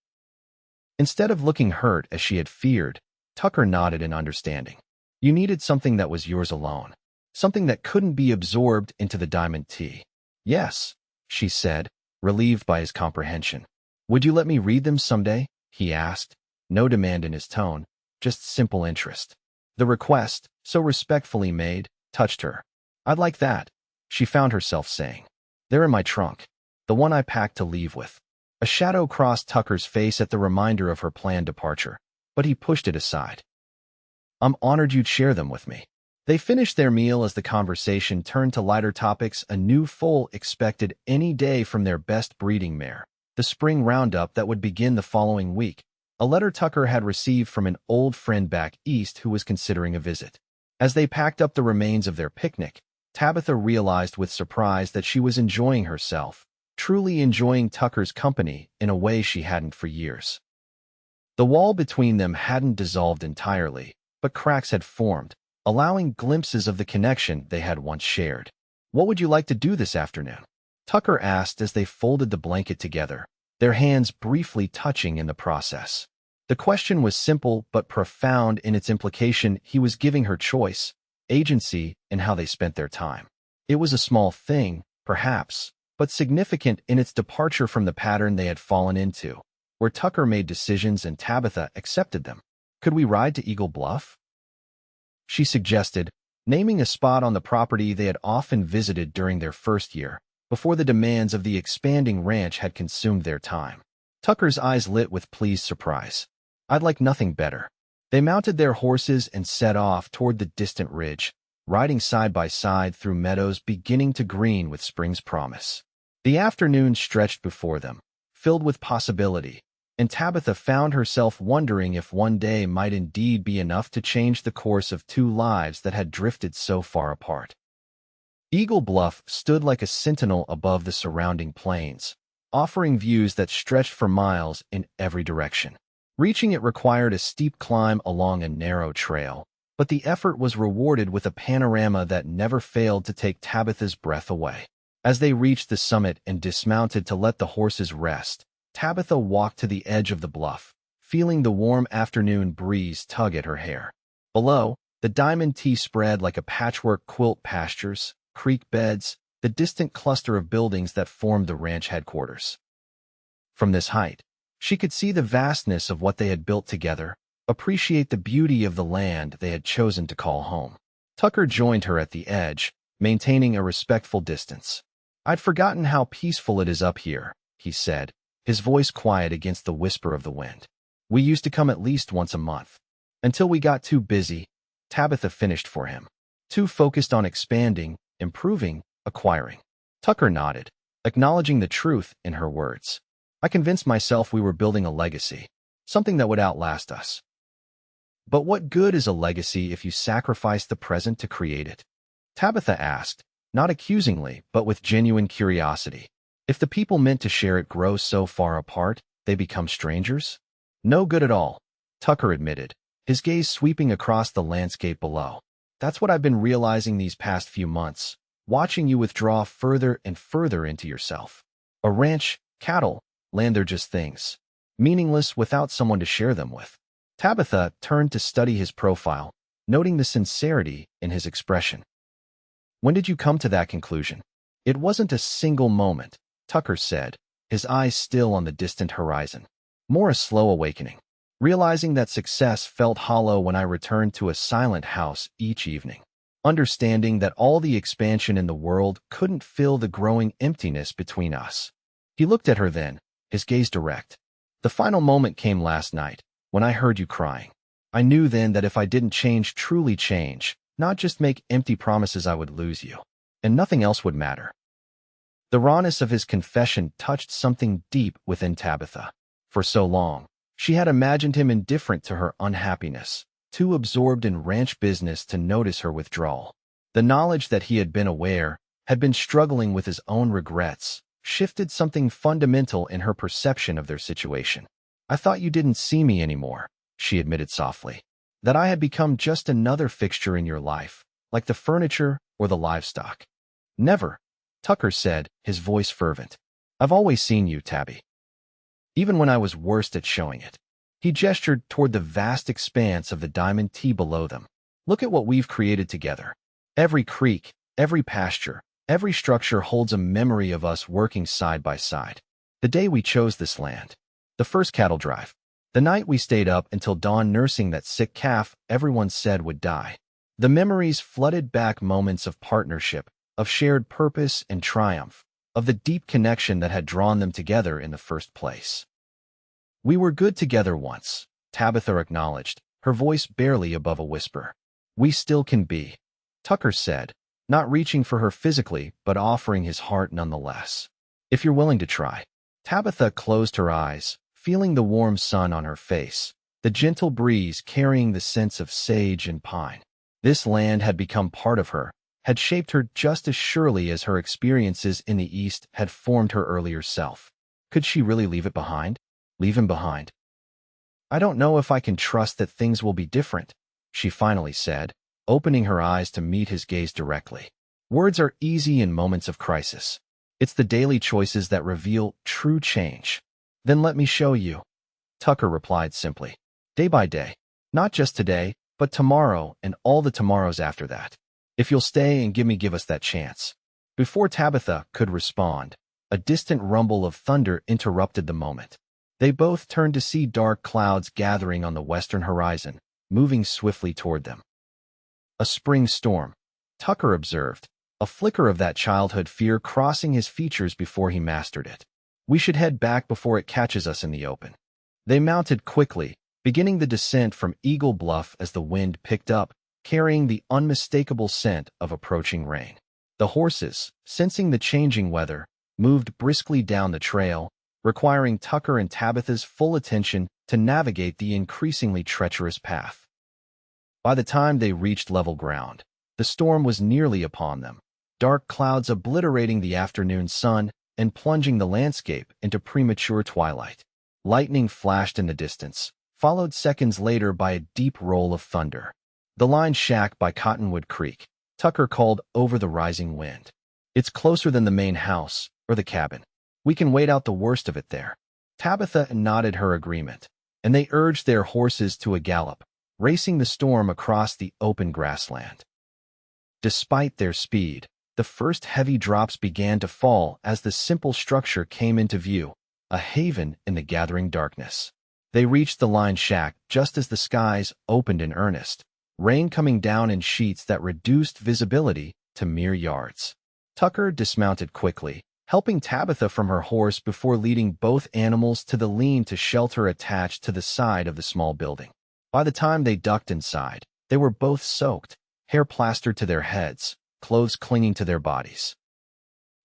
Instead of looking hurt as she had feared, Tucker nodded in understanding. "You needed something that was yours alone. Something that couldn't be absorbed into the diamond tea." "Yes," she said, relieved by his comprehension. "Would you let me read them someday?" he asked, no demand in his tone, just simple interest. The request, so respectfully made, touched her. "I'd like that," she found herself saying. "They're in my trunk, the one I packed to leave with." A shadow crossed Tucker's face at the reminder of her planned departure, but he pushed it aside. "I'm honored you'd share them with me." They finished their meal as the conversation turned to lighter topics. A new foal expected any day from their best breeding mare, the spring roundup that would begin the following week. A letter Tucker had received from an old friend back east who was considering a visit. As they packed up the remains of their picnic, Tabitha realized with surprise that she was enjoying herself, truly enjoying Tucker's company in a way she hadn't for years. The wall between them hadn't dissolved entirely, but cracks had formed, allowing glimpses of the connection they had once shared. "What would you like to do this afternoon?" Tucker asked as they folded the blanket together, their hands briefly touching in the process. The question was simple but profound in its implication. He was giving her choice, agency, in how they spent their time. It was a small thing, perhaps, but significant in its departure from the pattern they had fallen into, where Tucker made decisions and Tabitha accepted them. "Could we ride to Eagle Bluff?" she suggested, naming a spot on the property they had often visited during their first year, before the demands of the expanding ranch had consumed their time. Tucker's eyes lit with pleased surprise. "I'd like nothing better." They mounted their horses and set off toward the distant ridge, riding side by side through meadows beginning to green with spring's promise. The afternoon stretched before them, filled with possibility, and Tabitha found herself wondering if one day might indeed be enough to change the course of two lives that had drifted so far apart. Eagle Bluff stood like a sentinel above the surrounding plains, offering views that stretched for miles in every direction. Reaching it required a steep climb along a narrow trail, but the effort was rewarded with a panorama that never failed to take Tabitha's breath away. As they reached the summit and dismounted to let the horses rest, Tabitha walked to the edge of the bluff, feeling the warm afternoon breeze tug at her hair. Below, the Diamond T spread like a patchwork quilt: pastures, creek beds, the distant cluster of buildings that formed the ranch headquarters. From this height, she could see the vastness of what they had built together, appreciate the beauty of the land they had chosen to call home. Tucker joined her at the edge, maintaining a respectful distance. "I'd forgotten how peaceful it is up here," he said, his voice quiet against the whisper of the wind. "We used to come at least once a month. Until we got too busy," Tabitha finished for him. "Too focused on expanding, improving, acquiring." Tucker nodded, acknowledging the truth in her words. "I convinced myself we were building a legacy, something that would outlast us." "But what good is a legacy if you sacrifice the present to create it?" Tabitha asked, not accusingly, but with genuine curiosity. "If the people meant to share it grow so far apart, they become strangers?" "No good at all," Tucker admitted, his gaze sweeping across the landscape below. "That's what I've been realizing these past few months, watching you withdraw further and further into yourself. A ranch, cattle, land, they're just things, meaningless without someone to share them with." Tabitha turned to study his profile, noting the sincerity in his expression. "When did you come to that conclusion?" "It wasn't a single moment," Tucker said, his eyes still on the distant horizon. "More a slow awakening. Realizing that success felt hollow when I returned to a silent house each evening. Understanding that all the expansion in the world couldn't fill the growing emptiness between us." He looked at her then, his gaze direct. "The final moment came last night, when I heard you crying. I knew then that if I didn't change, truly change, not just make empty promises, I would lose you, and nothing else would matter." The rawness of his confession touched something deep within Tabitha. For so long, she had imagined him indifferent to her unhappiness, too absorbed in ranch business to notice her withdrawal. The knowledge that he had been aware, had been struggling with his own regrets, shifted something fundamental in her perception of their situation. "I thought you didn't see me anymore," she admitted softly. "That I had become just another fixture in your life, like the furniture or the livestock." "Never," Tucker said, his voice fervent. "I've always seen you, Tabby. Even when I was worst at showing it." He gestured toward the vast expanse of the Diamond T below them. "Look at what we've created together. Every creek, every pasture, every structure holds a memory of us working side by side. The day we chose this land. The first cattle drive. The night we stayed up until dawn nursing that sick calf everyone said would die. The memories flooded back, moments of partnership, of shared purpose and triumph, of the deep connection that had drawn them together in the first place. "We were good together once," Tabitha acknowledged, her voice barely above a whisper. "We still can be," Tucker said, not reaching for her physically but offering his heart nonetheless. "If you're willing to try." Tabitha closed her eyes, feeling the warm sun on her face, the gentle breeze carrying the scents of sage and pine. This land had become part of her, had shaped her just as surely as her experiences in the East had formed her earlier self. Could she really leave it behind? Leave him behind? "I don't know if I can trust that things will be different," she finally said, opening her eyes to meet his gaze directly. Words are easy in moments of crisis. It's the daily choices that reveal true change. "Then let me show you," Tucker replied simply. "Day by day. Not just today, but tomorrow and all the tomorrows after that. If you'll stay and give us that chance." Before Tabitha could respond, a distant rumble of thunder interrupted the moment. They both turned to see dark clouds gathering on the western horizon, moving swiftly toward them. "A spring storm," Tucker observed, a flicker of that childhood fear crossing his features before he mastered it. "We should head back before it catches us in the open." They mounted quickly, beginning the descent from Eagle Bluff as the wind picked up, carrying the unmistakable scent of approaching rain. The horses, sensing the changing weather, moved briskly down the trail, requiring Tucker and Tabitha's full attention to navigate the increasingly treacherous path. By the time they reached level ground, the storm was nearly upon them, dark clouds obliterating the afternoon sun and plunging the landscape into premature twilight. Lightning flashed in the distance, followed seconds later by a deep roll of thunder. "The line shack by Cottonwood Creek," Tucker called over the rising wind. "It's closer than the main house or the cabin. We can wait out the worst of it there." Tabitha nodded her agreement, and they urged their horses to a gallop, racing the storm across the open grassland. Despite their speed, the first heavy drops began to fall as the simple structure came into view, a haven in the gathering darkness. They reached the line shack just as the skies opened in earnest, rain coming down in sheets that reduced visibility to mere yards. Tucker dismounted quickly, helping Tabitha from her horse before leading both animals to the lean-to-shelter attached to the side of the small building. By the time they ducked inside, they were both soaked, hair plastered to their heads, clothes clinging to their bodies.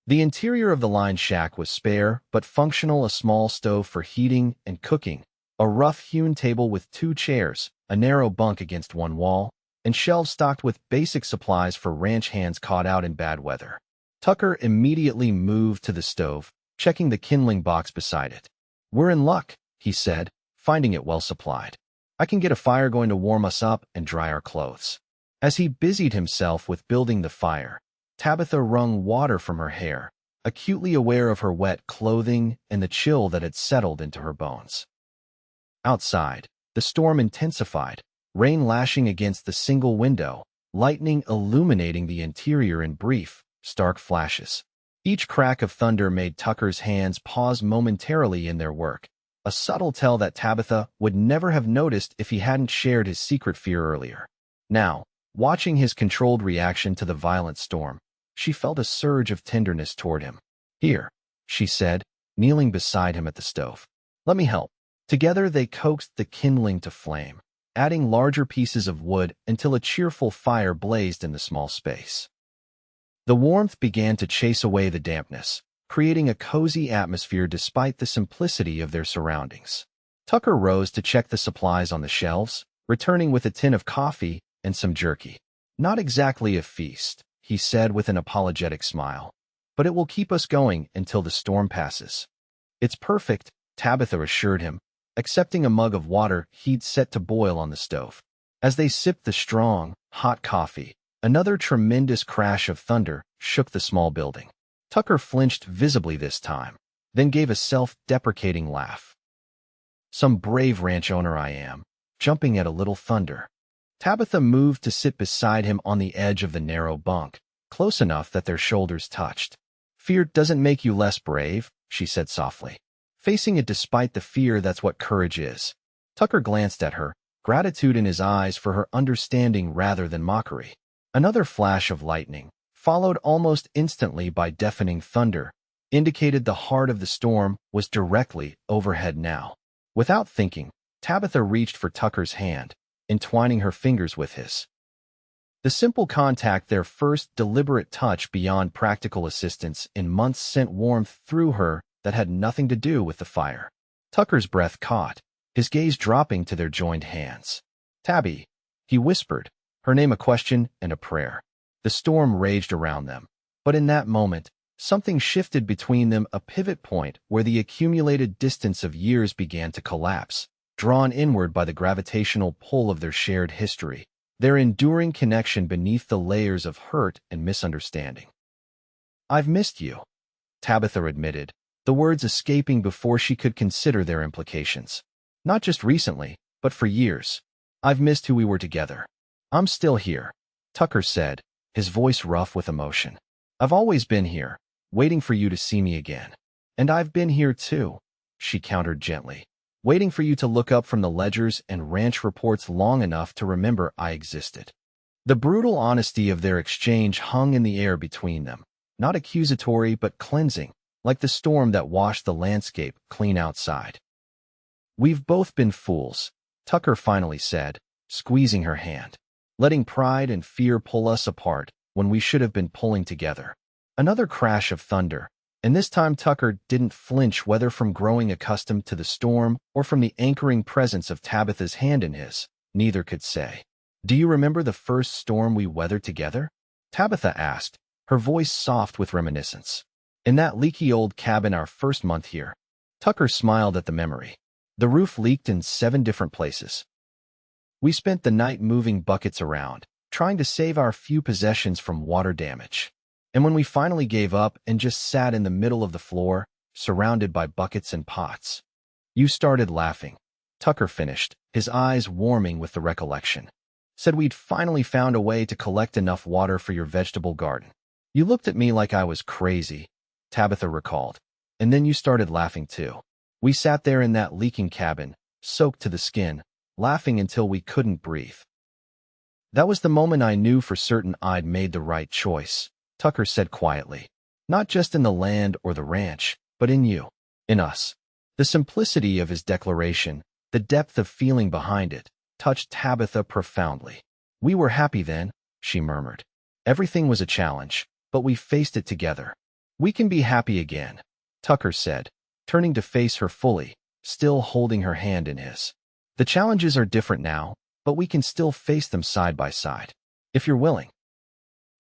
The interior of the line shack was spare but functional: a small stove for heating and cooking, a rough-hewn table with 2 chairs, a narrow bunk against one wall, and shelves stocked with basic supplies for ranch hands caught out in bad weather. Tucker immediately moved to the stove, checking the kindling box beside it. "We're in luck," he said, finding it well supplied. "I can get a fire going to warm us up and dry our clothes." As he busied himself with building the fire, Tabitha wrung water from her hair, acutely aware of her wet clothing and the chill that had settled into her bones. Outside, the storm intensified, rain lashing against the single window, lightning illuminating the interior in brief, stark flashes. Each crack of thunder made Tucker's hands pause momentarily in their work, a subtle tell that Tabitha would never have noticed if he hadn't shared his secret fear earlier. Now, watching his controlled reaction to the violent storm, she felt a surge of tenderness toward him. "Here," she said, kneeling beside him at the stove. "Let me help." Together they coaxed the kindling to flame, adding larger pieces of wood until a cheerful fire blazed in the small space. The warmth began to chase away the dampness, creating a cozy atmosphere despite the simplicity of their surroundings. Tucker rose to check the supplies on the shelves, returning with a tin of coffee and some jerky. "Not exactly a feast," he said with an apologetic smile, "but it will keep us going until the storm passes." "It's perfect," Tabitha assured him, accepting a mug of water he'd set to boil on the stove. As they sipped the strong, hot coffee, another tremendous crash of thunder shook the small building. Tucker flinched visibly this time, then gave a self-deprecating laugh. "Some brave ranch owner I am, jumping at a little thunder." Tabitha moved to sit beside him on the edge of the narrow bunk, close enough that their shoulders touched. "Fear doesn't make you less brave," she said softly. "Facing it despite the fear, that's what courage is." Tucker glanced at her, gratitude in his eyes for her understanding rather than mockery. Another flash of lightning, followed almost instantly by deafening thunder, indicated the heart of the storm was directly overhead now. Without thinking, Tabitha reached for Tucker's hand, entwining her fingers with his. The simple contact, their first deliberate touch beyond practical assistance in months, sent warmth through her that had nothing to do with the fire. Tucker's breath caught, his gaze dropping to their joined hands. "Tabby," he whispered, her name a question and a prayer. The storm raged around them, but in that moment, something shifted between them, a pivot point where the accumulated distance of years began to collapse, drawn inward by the gravitational pull of their shared history, their enduring connection beneath the layers of hurt and misunderstanding. "I've missed you," Tabitha admitted, the words escaping before she could consider their implications. "Not just recently, but for years. I've missed who we were together." "I'm still here," Tucker said, his voice rough with emotion. "I've always been here, waiting for you to see me again." "And I've been here too," she countered gently, "waiting for you to look up from the ledgers and ranch reports long enough to remember I existed." The brutal honesty of their exchange hung in the air between them, not accusatory but cleansing, like the storm that washed the landscape clean outside. "We've both been fools," Tucker finally said, squeezing her hand, "letting pride and fear pull us apart when we should have been pulling together." Another crash of thunder, and this time Tucker didn't flinch, whether from growing accustomed to the storm or from the anchoring presence of Tabitha's hand in his. Neither could say. "Do you remember the first storm we weathered together?" Tabitha asked, her voice soft with reminiscence. "In that leaky old cabin our first month here." Tucker smiled at the memory. "The roof leaked in 7 different places. We spent the night moving buckets around, trying to save our few possessions from water damage. And when we finally gave up and just sat in the middle of the floor, surrounded by buckets and pots, you started laughing." Tucker finished, his eyes warming with the recollection. "Said we'd finally found a way to collect enough water for your vegetable garden. You looked at me like I was crazy," Tabitha recalled. "And then you started laughing too. We sat there in that leaking cabin, soaked to the skin, laughing until we couldn't breathe. That was the moment I knew for certain I'd made the right choice," Tucker said quietly. "Not just in the land or the ranch, but in you, in us." The simplicity of his declaration, the depth of feeling behind it, touched Tabitha profoundly. "We were happy then," she murmured. "Everything was a challenge, but we faced it together. We can be happy again," Tucker said, turning to face her fully, still holding her hand in his. "The challenges are different now, but we can still face them side by side, if you're willing."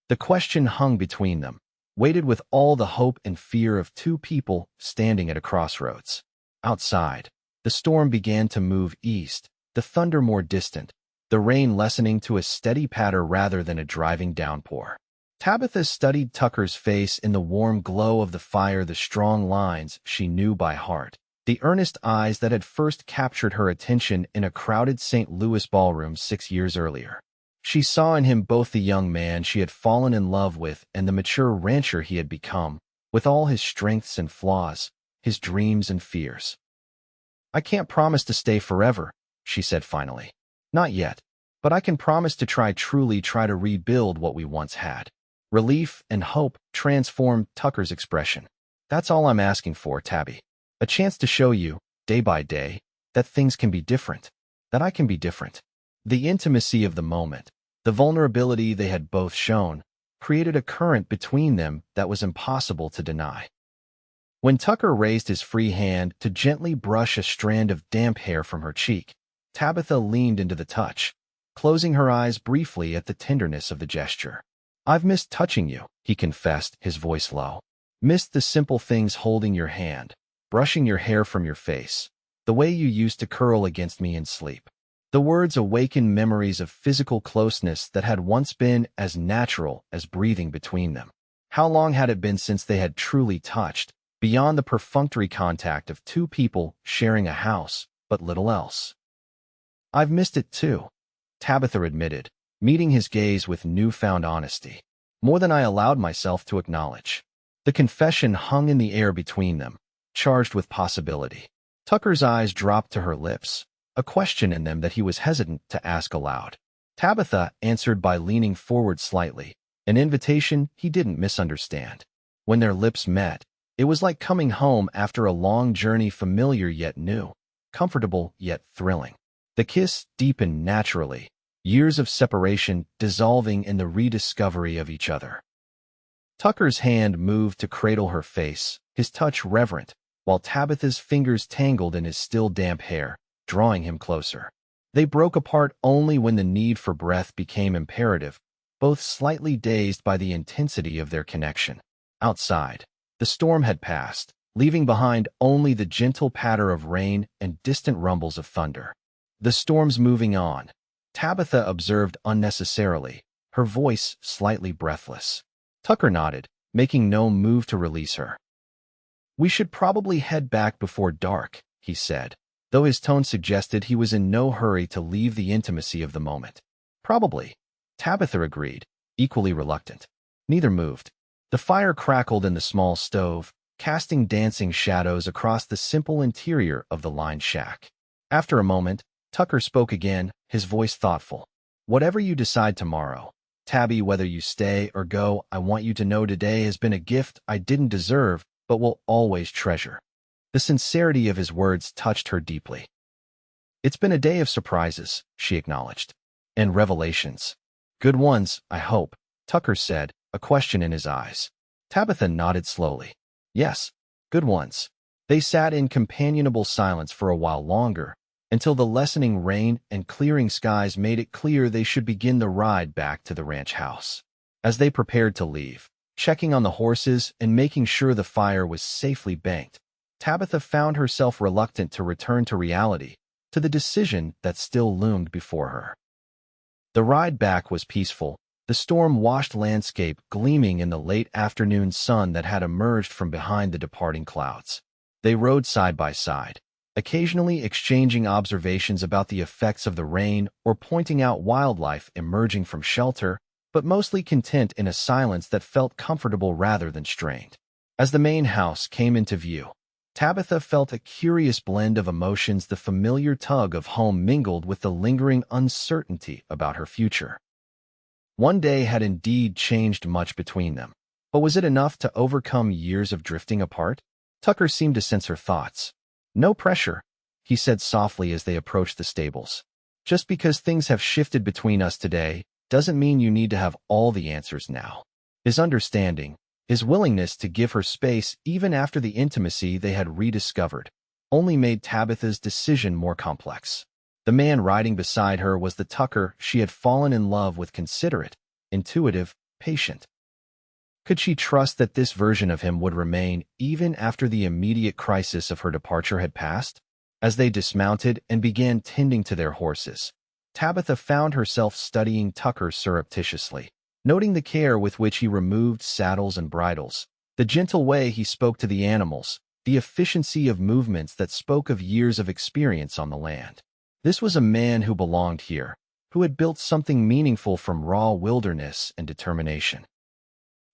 The question hung between them, weighted with all the hope and fear of two people standing at a crossroads. Outside, the storm began to move east, the thunder more distant, the rain lessening to a steady patter rather than a driving downpour. Tabitha studied Tucker's face in the warm glow of the fire, the strong lines she knew by heart, the earnest eyes that had first captured her attention in a crowded St. Louis ballroom 6 years earlier. She saw in him both the young man she had fallen in love with and the mature rancher he had become, with all his strengths and flaws, his dreams and fears. "I can't promise to stay forever," she said finally. "Not yet, but I can promise to truly try to rebuild what we once had." Relief and hope transformed Tucker's expression. "That's all I'm asking for, Tabby. A chance to show you, day by day, that things can be different, that I can be different." The intimacy of the moment, the vulnerability they had both shown, created a current between them that was impossible to deny. When Tucker raised his free hand to gently brush a strand of damp hair from her cheek, Tabitha leaned into the touch, closing her eyes briefly at the tenderness of the gesture. "I've missed touching you," he confessed, his voice low. "Missed the simple things, holding your hand, brushing your hair from your face, the way you used to curl against me in sleep." The words awakened memories of physical closeness that had once been as natural as breathing between them. How long had it been since they had truly touched, beyond the perfunctory contact of two people sharing a house, but little else? "I've missed it too," Tabitha admitted, meeting his gaze with newfound honesty. "More than I allowed myself to acknowledge." The confession hung in the air between them, charged with possibility. Tucker's eyes dropped to her lips, a question in them that he was hesitant to ask aloud. Tabitha answered by leaning forward slightly, an invitation he didn't misunderstand. When their lips met, it was like coming home after a long journey, familiar yet new, comfortable yet thrilling. The kiss deepened naturally, years of separation dissolving in the rediscovery of each other. Tucker's hand moved to cradle her face, his touch reverent, while Tabitha's fingers tangled in his still damp hair, drawing him closer. They broke apart only when the need for breath became imperative, both slightly dazed by the intensity of their connection. Outside, the storm had passed, leaving behind only the gentle patter of rain and distant rumbles of thunder. The storm's moving on, Tabitha observed unnecessarily, her voice slightly breathless. Tucker nodded, making no move to release her. "We should probably head back before dark," he said, though his tone suggested he was in no hurry to leave the intimacy of the moment. "Probably," Tabitha agreed, equally reluctant. Neither moved. The fire crackled in the small stove, casting dancing shadows across the simple interior of the lined shack. After a moment, Tucker spoke again, his voice thoughtful. "Whatever you decide tomorrow, Tabby, whether you stay or go, I want you to know today has been a gift I didn't deserve, but will always treasure." The sincerity of his words touched her deeply. "It's been a day of surprises," she acknowledged. "And revelations. Good ones, I hope," Tucker said, a question in his eyes. Tabitha nodded slowly. "Yes, good ones." They sat in companionable silence for a while longer, until the lessening rain and clearing skies made it clear they should begin the ride back to the ranch house. As they prepared to leave, checking on the horses and making sure the fire was safely banked, Tabitha found herself reluctant to return to reality, to the decision that still loomed before her. The ride back was peaceful, the storm-washed landscape gleaming in the late afternoon sun that had emerged from behind the departing clouds. They rode side by side, occasionally exchanging observations about the effects of the rain or pointing out wildlife emerging from shelter, but mostly content in a silence that felt comfortable rather than strained. As the main house came into view, Tabitha felt a curious blend of emotions, the familiar tug of home mingled with the lingering uncertainty about her future. One day had indeed changed much between them, but was it enough to overcome years of drifting apart? Tucker seemed to sense her thoughts. "No pressure," he said softly as they approached the stables. "Just because things have shifted between us today doesn't mean you need to have all the answers now." His understanding, his willingness to give her space even after the intimacy they had rediscovered, only made Tabitha's decision more complex. The man riding beside her was the Tucker she had fallen in love with, considerate, intuitive, patient. Could she trust that this version of him would remain even after the immediate crisis of her departure had passed? As they dismounted and began tending to their horses, Tabitha found herself studying Tucker surreptitiously, noting the care with which he removed saddles and bridles, the gentle way he spoke to the animals, the efficiency of movements that spoke of years of experience on the land. This was a man who belonged here, who had built something meaningful from raw wilderness and determination.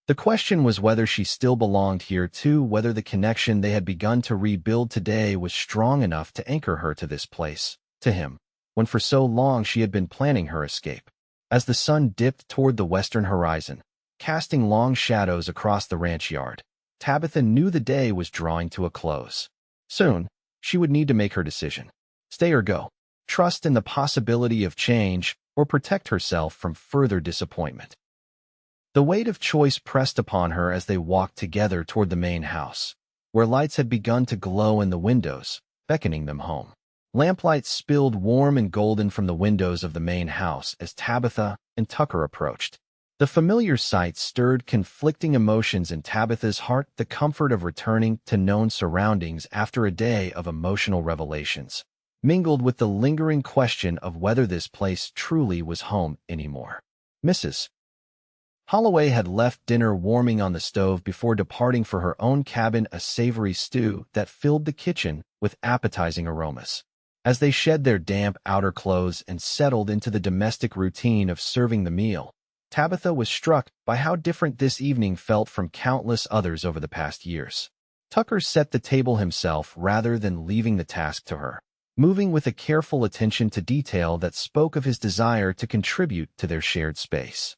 The question was whether she still belonged here too, whether the connection they had begun to rebuild today was strong enough to anchor her to this place, to him, when for so long she had been planning her escape. As the sun dipped toward the western horizon, casting long shadows across the ranch yard, Tabitha knew the day was drawing to a close. Soon, she would need to make her decision. Stay or go. Trust in the possibility of change, or protect herself from further disappointment. The weight of choice pressed upon her as they walked together toward the main house, where lights had begun to glow in the windows, beckoning them home. Lamplight spilled warm and golden from the windows of the main house as Tabitha and Tucker approached. The familiar sight stirred conflicting emotions in Tabitha's heart, the comfort of returning to known surroundings after a day of emotional revelations, mingled with the lingering question of whether this place truly was home anymore. Mrs. Holloway had left dinner warming on the stove before departing for her own cabin, a savory stew that filled the kitchen with appetizing aromas. As they shed their damp outer clothes and settled into the domestic routine of serving the meal, Tabitha was struck by how different this evening felt from countless others over the past years. Tucker set the table himself rather than leaving the task to her, moving with a careful attention to detail that spoke of his desire to contribute to their shared space.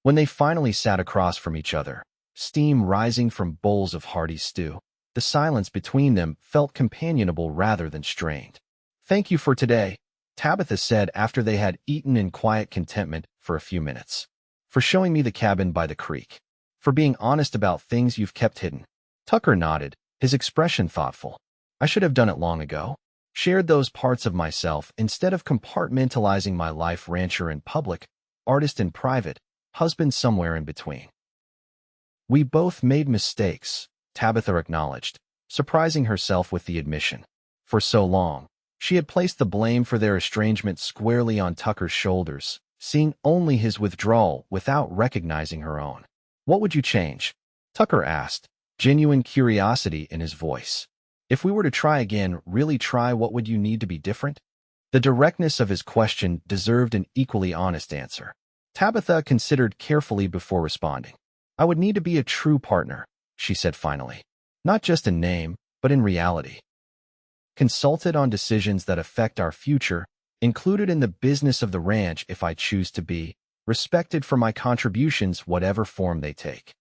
When they finally sat across from each other, steam rising from bowls of hearty stew, the silence between them felt companionable rather than strained. "Thank you for today," Tabitha said after they had eaten in quiet contentment for a few minutes. "For showing me the cabin by the creek. For being honest about things you've kept hidden." Tucker nodded, his expression thoughtful. "I should have done it long ago. Shared those parts of myself instead of compartmentalizing my life, rancher in public, artist in private, husband somewhere in between." "We both made mistakes," Tabitha acknowledged, surprising herself with the admission. For so long, she had placed the blame for their estrangement squarely on Tucker's shoulders, seeing only his withdrawal without recognizing her own. "What would you change?" Tucker asked, genuine curiosity in his voice. "If we were to try again, really try, what would you need to be different?" The directness of his question deserved an equally honest answer. Tabitha considered carefully before responding. "I would need to be a true partner," she said finally. "Not just in name, but in reality. Consulted on decisions that affect our future, included in the business of the ranch if I choose to be, respected for my contributions whatever form they take."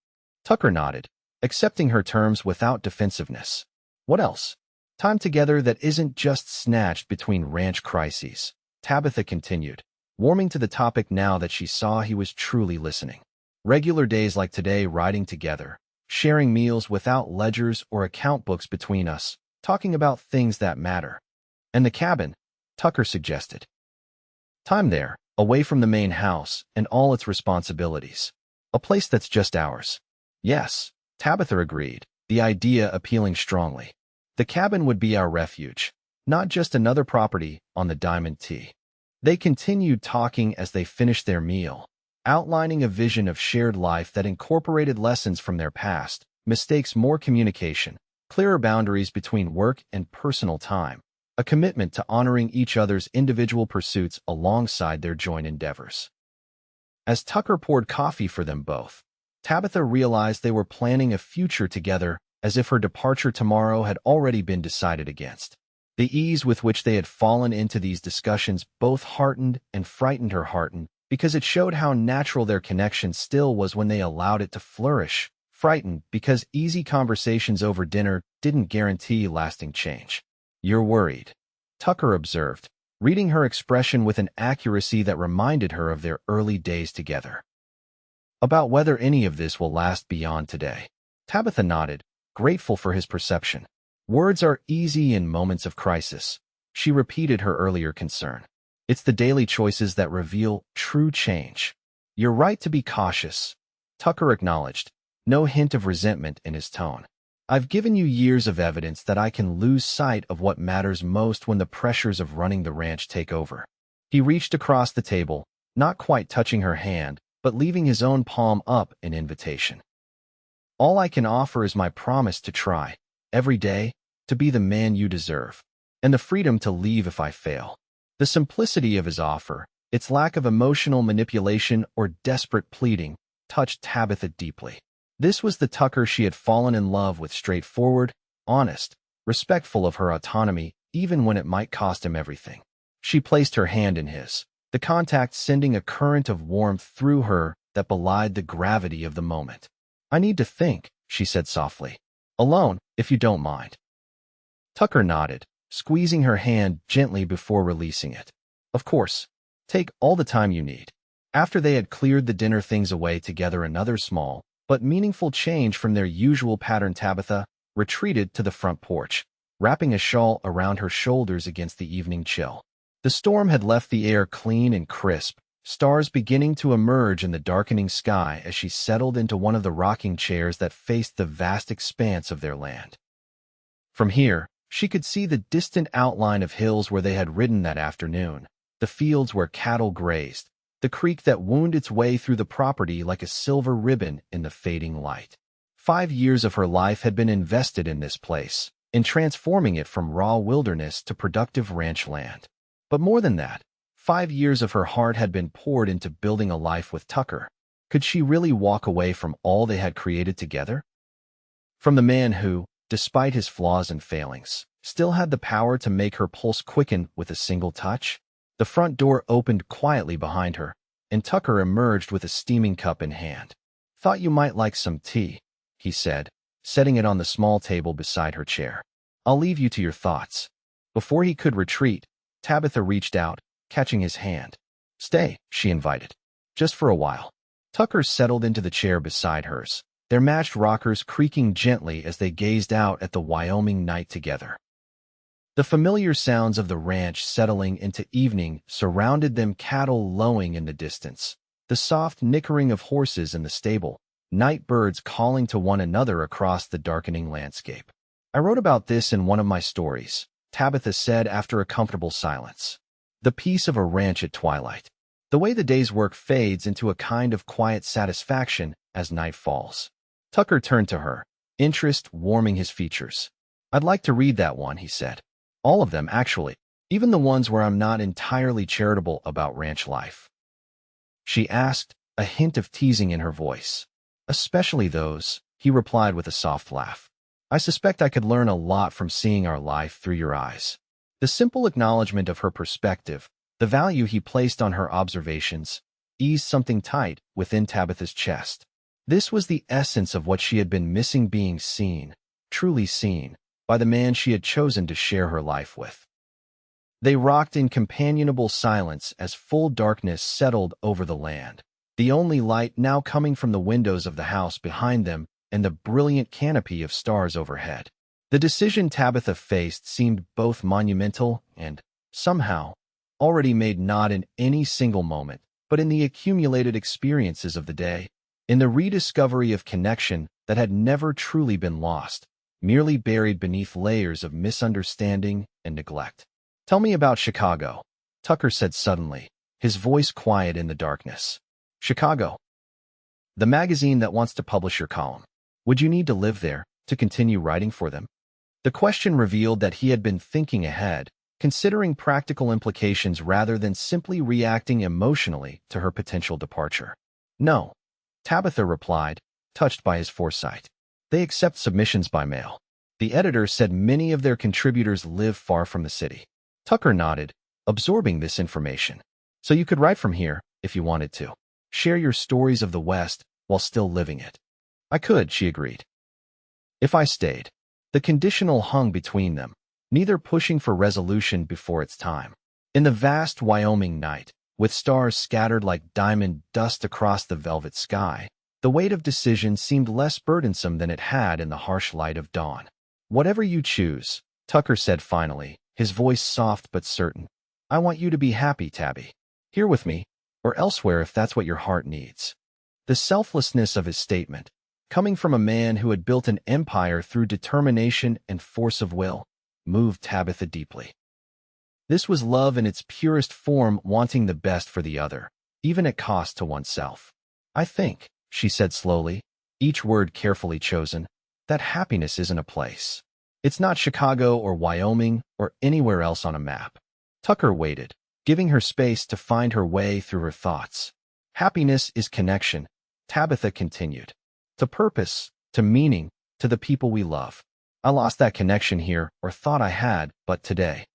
Tucker nodded, accepting her terms without defensiveness. "What else?" "Time together that isn't just snatched between ranch crises," Tabitha continued, warming to the topic now that she saw he was truly listening. "Regular days like today, riding together, sharing meals without ledgers or account books between us, talking about things that matter." "And the cabin," Tucker suggested. "Time there, away from the main house and all its responsibilities. A place that's just ours." "Yes," Tabitha agreed, the idea appealing strongly. "The cabin would be our refuge, not just another property on the Diamond T." They continued talking as they finished their meal, outlining a vision of shared life that incorporated lessons from their past, mistakes, more communication, clearer boundaries between work and personal time, a commitment to honoring each other's individual pursuits alongside their joint endeavors. As Tucker poured coffee for them both, Tabitha realized they were planning a future together as if her departure tomorrow had already been decided against. The ease with which they had fallen into these discussions both heartened and frightened her, heartened because it showed how natural their connection still was when they allowed it to flourish, frightened because easy conversations over dinner didn't guarantee lasting change. "You're worried," Tucker observed, reading her expression with an accuracy that reminded her of their early days together. "About whether any of this will last beyond today." Tabitha nodded, grateful for his perception. "Words are easy in moments of crisis." She repeated her earlier concern. "It's the daily choices that reveal true change." "You're right to be cautious," Tucker acknowledged, no hint of resentment in his tone. "I've given you years of evidence that I can lose sight of what matters most when the pressures of running the ranch take over." He reached across the table, not quite touching her hand, but leaving his own palm up in invitation. "All I can offer is my promise to try, every day, to be the man you deserve, and the freedom to leave if I fail." The simplicity of his offer, its lack of emotional manipulation or desperate pleading, touched Tabitha deeply. This was the Tucker she had fallen in love with, straightforward, honest, respectful of her autonomy, even when it might cost him everything. She placed her hand in his, the contact sending a current of warmth through her that belied the gravity of the moment. "I need to think," she said softly. "Alone, if you don't mind." Tucker nodded, squeezing her hand gently before releasing it. "Of course. Take all the time you need." After they had cleared the dinner things away together, another small but meaningful change from their usual pattern, Tabitha retreated to the front porch, wrapping a shawl around her shoulders against the evening chill. The storm had left the air clean and crisp, stars beginning to emerge in the darkening sky as she settled into one of the rocking chairs that faced the vast expanse of their land. From here, she could see the distant outline of hills where they had ridden that afternoon, the fields where cattle grazed, the creek that wound its way through the property like a silver ribbon in the fading light. 5 years of her life had been invested in this place, in transforming it from raw wilderness to productive ranch land. But more than that, 5 years of her heart had been poured into building a life with Tucker. Could she really walk away from all they had created together? From the man who, despite his flaws and failings, still had the power to make her pulse quicken with a single touch? The front door opened quietly behind her, and Tucker emerged with a steaming cup in hand. "Thought you might like some tea," he said, setting it on the small table beside her chair. "I'll leave you to your thoughts." Before he could retreat, Tabitha reached out, catching his hand. "Stay," she invited. "Just for a while." Tucker settled into the chair beside hers, their matched rockers creaking gently as they gazed out at the Wyoming night together. The familiar sounds of the ranch settling into evening surrounded them, cattle lowing in the distance, the soft nickering of horses in the stable, night birds calling to one another across the darkening landscape. "I wrote about this in one of my stories," Tabitha said after a comfortable silence. "The peace of a ranch at twilight. The way the day's work fades into a kind of quiet satisfaction as night falls." Tucker turned to her, interest warming his features. "I'd like to read that one," he said. "All of them, actually, even the ones where I'm not entirely charitable about ranch life." She asked, a hint of teasing in her voice. "Especially those," he replied with a soft laugh. "I suspect I could learn a lot from seeing our life through your eyes." The simple acknowledgement of her perspective, the value he placed on her observations, eased something tight within Tabitha's chest. This was the essence of what she had been missing, being seen, truly seen, by the man she had chosen to share her life with. They rocked in companionable silence as full darkness settled over the land, the only light now coming from the windows of the house behind them and the brilliant canopy of stars overhead. The decision Tabitha faced seemed both monumental and, somehow, already made not in any single moment, but in the accumulated experiences of the day, in the rediscovery of connection that had never truly been lost, merely buried beneath layers of misunderstanding and neglect. "Tell me about Chicago," Tucker said suddenly, his voice quiet in the darkness. "Chicago. The magazine that wants to publish your column. Would you need to live there to continue writing for them?" The question revealed that he had been thinking ahead, considering practical implications rather than simply reacting emotionally to her potential departure. "No," Tabitha replied, touched by his foresight. "They accept submissions by mail. The editor said many of their contributors live far from the city." Tucker nodded, absorbing this information. "So you could write from here, if you wanted to. Share your stories of the West while still living it." "I could," she agreed. "If I stayed." The conditional hung between them, neither pushing for resolution before its time. In the vast Wyoming night, with stars scattered like diamond dust across the velvet sky, the weight of decision seemed less burdensome than it had in the harsh light of dawn. "Whatever you choose," Tucker said finally, his voice soft but certain. "I want you to be happy, Tabby. Here with me, or elsewhere if that's what your heart needs." The selflessness of his statement, coming from a man who had built an empire through determination and force of will, moved Tabitha deeply. This was love in its purest form, wanting the best for the other, even at cost to oneself. "I think," she said slowly, each word carefully chosen, "that happiness isn't a place. It's not Chicago or Wyoming or anywhere else on a map." Tucker waited, giving her space to find her way through her thoughts. "Happiness is connection," Tabitha continued. "To purpose, to meaning, to the people we love. I lost that connection here, or thought I had, but today."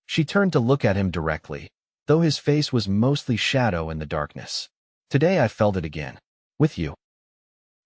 She turned to look at him directly, though his face was mostly shadow in the darkness. "Today I felt it again. With you."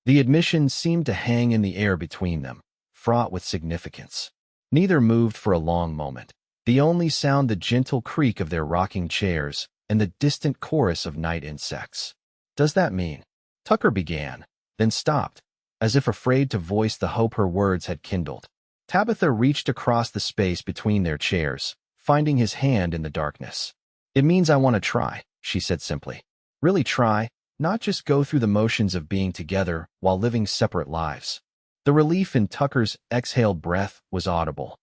The admission seemed to hang in the air between them, fraught with significance. Neither moved for a long moment, the only sound the gentle creak of their rocking chairs and the distant chorus of night insects. "Does that mean?" Tucker began, then stopped, as if afraid to voice the hope her words had kindled. Tabitha reached across the space between their chairs, finding his hand in the darkness. "It means I want to try," she said simply. "Really try, not just go through the motions of being together while living separate lives." The relief in Tucker's exhaled breath was audible.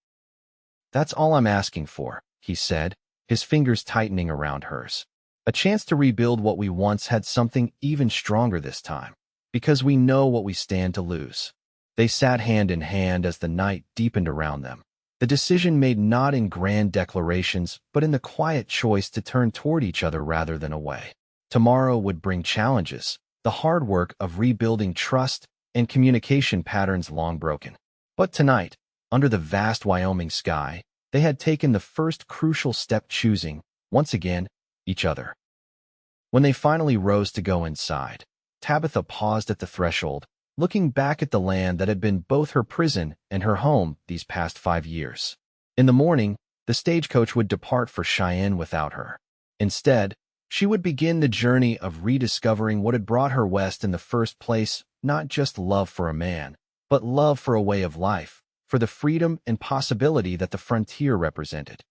"That's all I'm asking for," he said, his fingers tightening around hers. "A chance to rebuild what we once had, something even stronger this time, because we know what we stand to lose." They sat hand in hand as the night deepened around them. The decision made not in grand declarations, but in the quiet choice to turn toward each other rather than away. Tomorrow would bring challenges, the hard work of rebuilding trust and communication patterns long broken. But tonight, Under the vast Wyoming sky, they had taken the first crucial step, choosing, once again, each other. When they finally rose to go inside, Tabitha paused at the threshold, looking back at the land that had been both her prison and her home these past 5 years. In the morning, the stagecoach would depart for Cheyenne without her. Instead, she would begin the journey of rediscovering what had brought her west in the first place, not just love for a man, but love for a way of life, for the freedom and possibility that the frontier represented.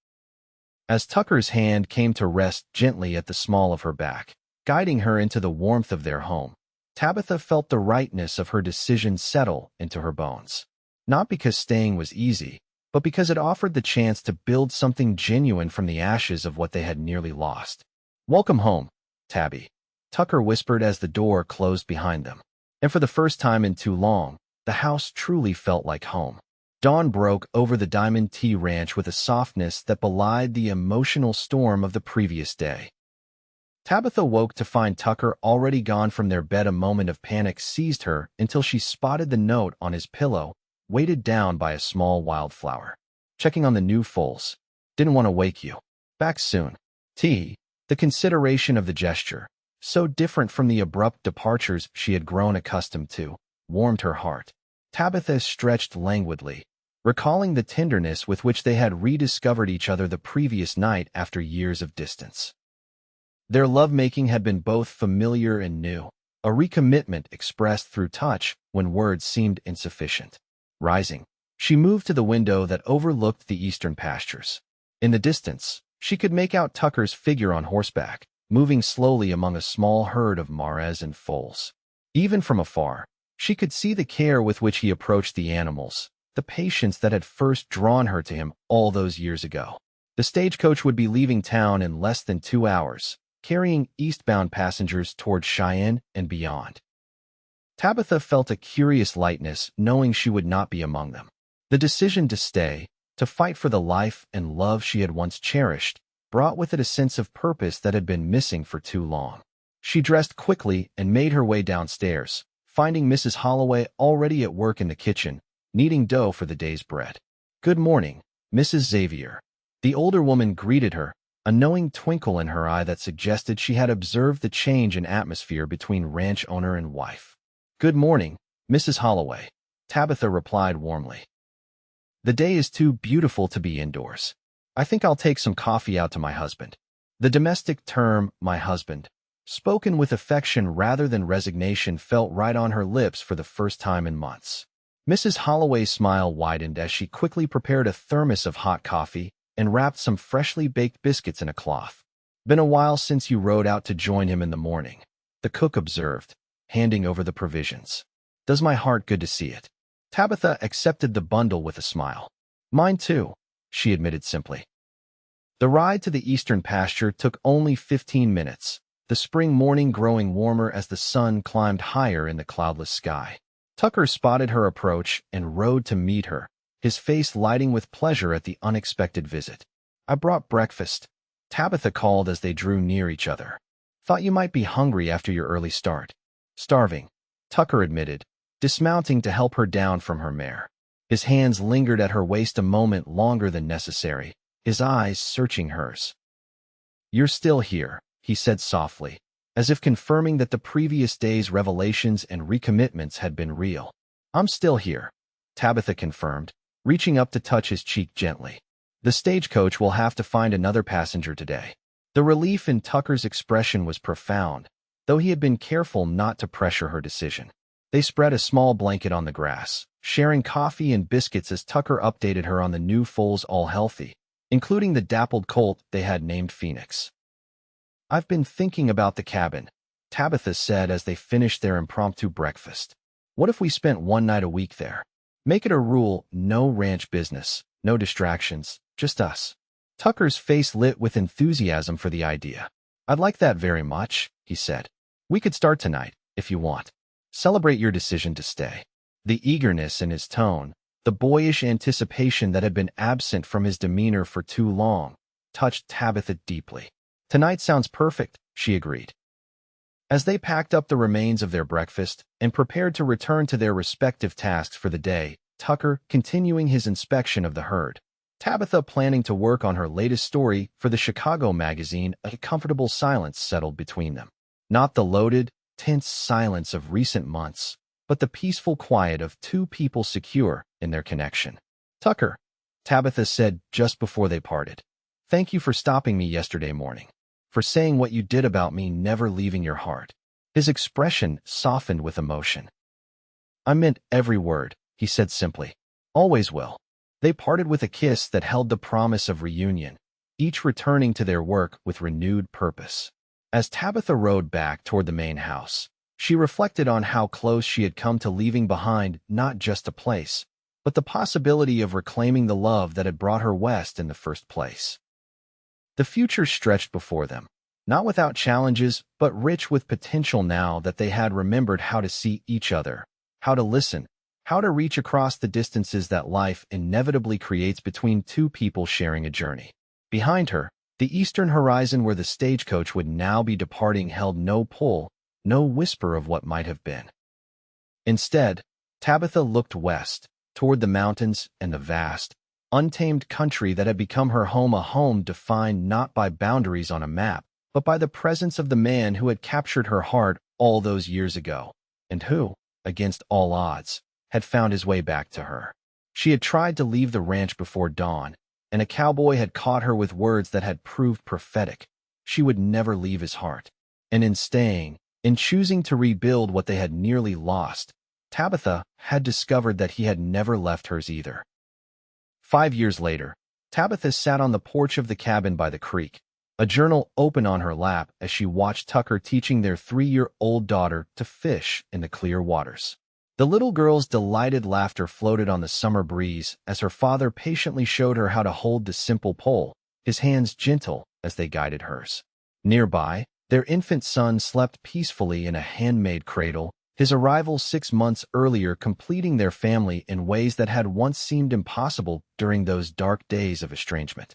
As Tucker's hand came to rest gently at the small of her back, guiding her into the warmth of their home, Tabitha felt the rightness of her decision settle into her bones. Not because staying was easy, but because it offered the chance to build something genuine from the ashes of what they had nearly lost. "Welcome home, Tabby," Tucker whispered as the door closed behind them. And for the first time in too long, the house truly felt like home. Dawn broke over the Diamond T Ranch with a softness that belied the emotional storm of the previous day. Tabitha woke to find Tucker already gone from their bed. A moment of panic seized her until she spotted the note on his pillow, weighted down by a small wildflower. "Checking on the new foals. Didn't want to wake you. Back soon. T." The consideration of the gesture, so different from the abrupt departures she had grown accustomed to, warmed her heart. Tabitha stretched languidly, recalling the tenderness with which they had rediscovered each other the previous night after years of distance. Their lovemaking had been both familiar and new, a recommitment expressed through touch when words seemed insufficient. Rising, she moved to the window that overlooked the eastern pastures. In the distance, she could make out Tucker's figure on horseback, moving slowly among a small herd of mares and foals. Even from afar, she could see the care with which he approached the animals, the patience that had first drawn her to him all those years ago. The stagecoach would be leaving town in less than 2 hours, carrying eastbound passengers toward Cheyenne and beyond. Tabitha felt a curious lightness knowing she would not be among them. The decision to stay, to fight for the life and love she had once cherished, brought with it a sense of purpose that had been missing for too long. She dressed quickly and made her way downstairs, finding Mrs. Holloway already at work in the kitchen, kneading dough for the day's bread. "Good morning, Mrs. Xavier." The older woman greeted her, a knowing twinkle in her eye that suggested she had observed the change in atmosphere between ranch owner and wife. "Good morning, Mrs. Holloway," Tabitha replied warmly. "The day is too beautiful to be indoors. I think I'll take some coffee out to my husband." The domestic term, "my husband," spoken with affection rather than resignation, felt right on her lips for the first time in months. Mrs. Holloway's smile widened as she quickly prepared a thermos of hot coffee and wrapped some freshly baked biscuits in a cloth. "Been a while since you rode out to join him in the morning," the cook observed, handing over the provisions. "Does my heart good to see it." Tabitha accepted the bundle with a smile. "Mine too," she admitted simply. The ride to the eastern pasture took only 15 minutes, the spring morning growing warmer as the sun climbed higher in the cloudless sky. Tucker spotted her approach and rode to meet her, his face lighting with pleasure at the unexpected visit. "I brought breakfast," Tabitha called as they drew near each other. "Thought you might be hungry after your early start." "Starving," Tucker admitted, dismounting to help her down from her mare. His hands lingered at her waist a moment longer than necessary, his eyes searching hers. "You're still here," he said softly, as if confirming that the previous day's revelations and recommitments had been real. "I'm still here," Tabitha confirmed, reaching up to touch his cheek gently. "The stagecoach will have to find another passenger today." The relief in Tucker's expression was profound, though he had been careful not to pressure her decision. They spread a small blanket on the grass, sharing coffee and biscuits as Tucker updated her on the new foals, all healthy, including the dappled colt they had named Phoenix. "I've been thinking about the cabin," Tabitha said as they finished their impromptu breakfast. "What if we spent one night a week there? Make it a rule, no ranch business, no distractions, just us." Tucker's face lit with enthusiasm for the idea. "I'd like that very much," he said. "We could start tonight, if you want. Celebrate your decision to stay." The eagerness in his tone, the boyish anticipation that had been absent from his demeanor for too long, touched Tabitha deeply. "Tonight sounds perfect," she agreed. As they packed up the remains of their breakfast and prepared to return to their respective tasks for the day, Tucker continuing his inspection of the herd. Tabitha planning to work on her latest story for the Chicago magazine. A comfortable silence settled between them. Not the loaded, tense silence of recent months, but the peaceful quiet of two people secure in their connection. "Tucker," Tabitha said just before they parted. "Thank you for stopping me yesterday morning, for saying what you did about me never leaving your heart." His expression softened with emotion. "I meant every word," he said simply. "Always will." They parted with a kiss that held the promise of reunion, each returning to their work with renewed purpose. As Tabitha rode back toward the main house, she reflected on how close she had come to leaving behind not just a place, but the possibility of reclaiming the love that had brought her west in the first place. The future stretched before them, not without challenges, but rich with potential now that they had remembered how to see each other, how to listen, how to reach across the distances that life inevitably creates between two people sharing a journey. Behind her, the eastern horizon where the stagecoach would now be departing held no pull, no whisper of what might have been. Instead, Tabitha looked west, toward the mountains and the vast, untamed country that had become her home, a home defined not by boundaries on a map, but by the presence of the man who had captured her heart all those years ago, and who, against all odds, had found his way back to her. She had tried to leave the ranch before dawn, and a cowboy had caught her with words that had proved prophetic. She would never leave his heart. And in staying, in choosing to rebuild what they had nearly lost, Tabitha had discovered that he had never left hers either. 5 years later, Tabitha sat on the porch of the cabin by the creek, a journal open on her lap as she watched Tucker teaching their 3-year-old daughter to fish in the clear waters. The little girl's delighted laughter floated on the summer breeze as her father patiently showed her how to hold the simple pole, his hands gentle as they guided hers. Nearby, their infant son slept peacefully in a handmade cradle, his arrival 6 months earlier completing their family in ways that had once seemed impossible during those dark days of estrangement.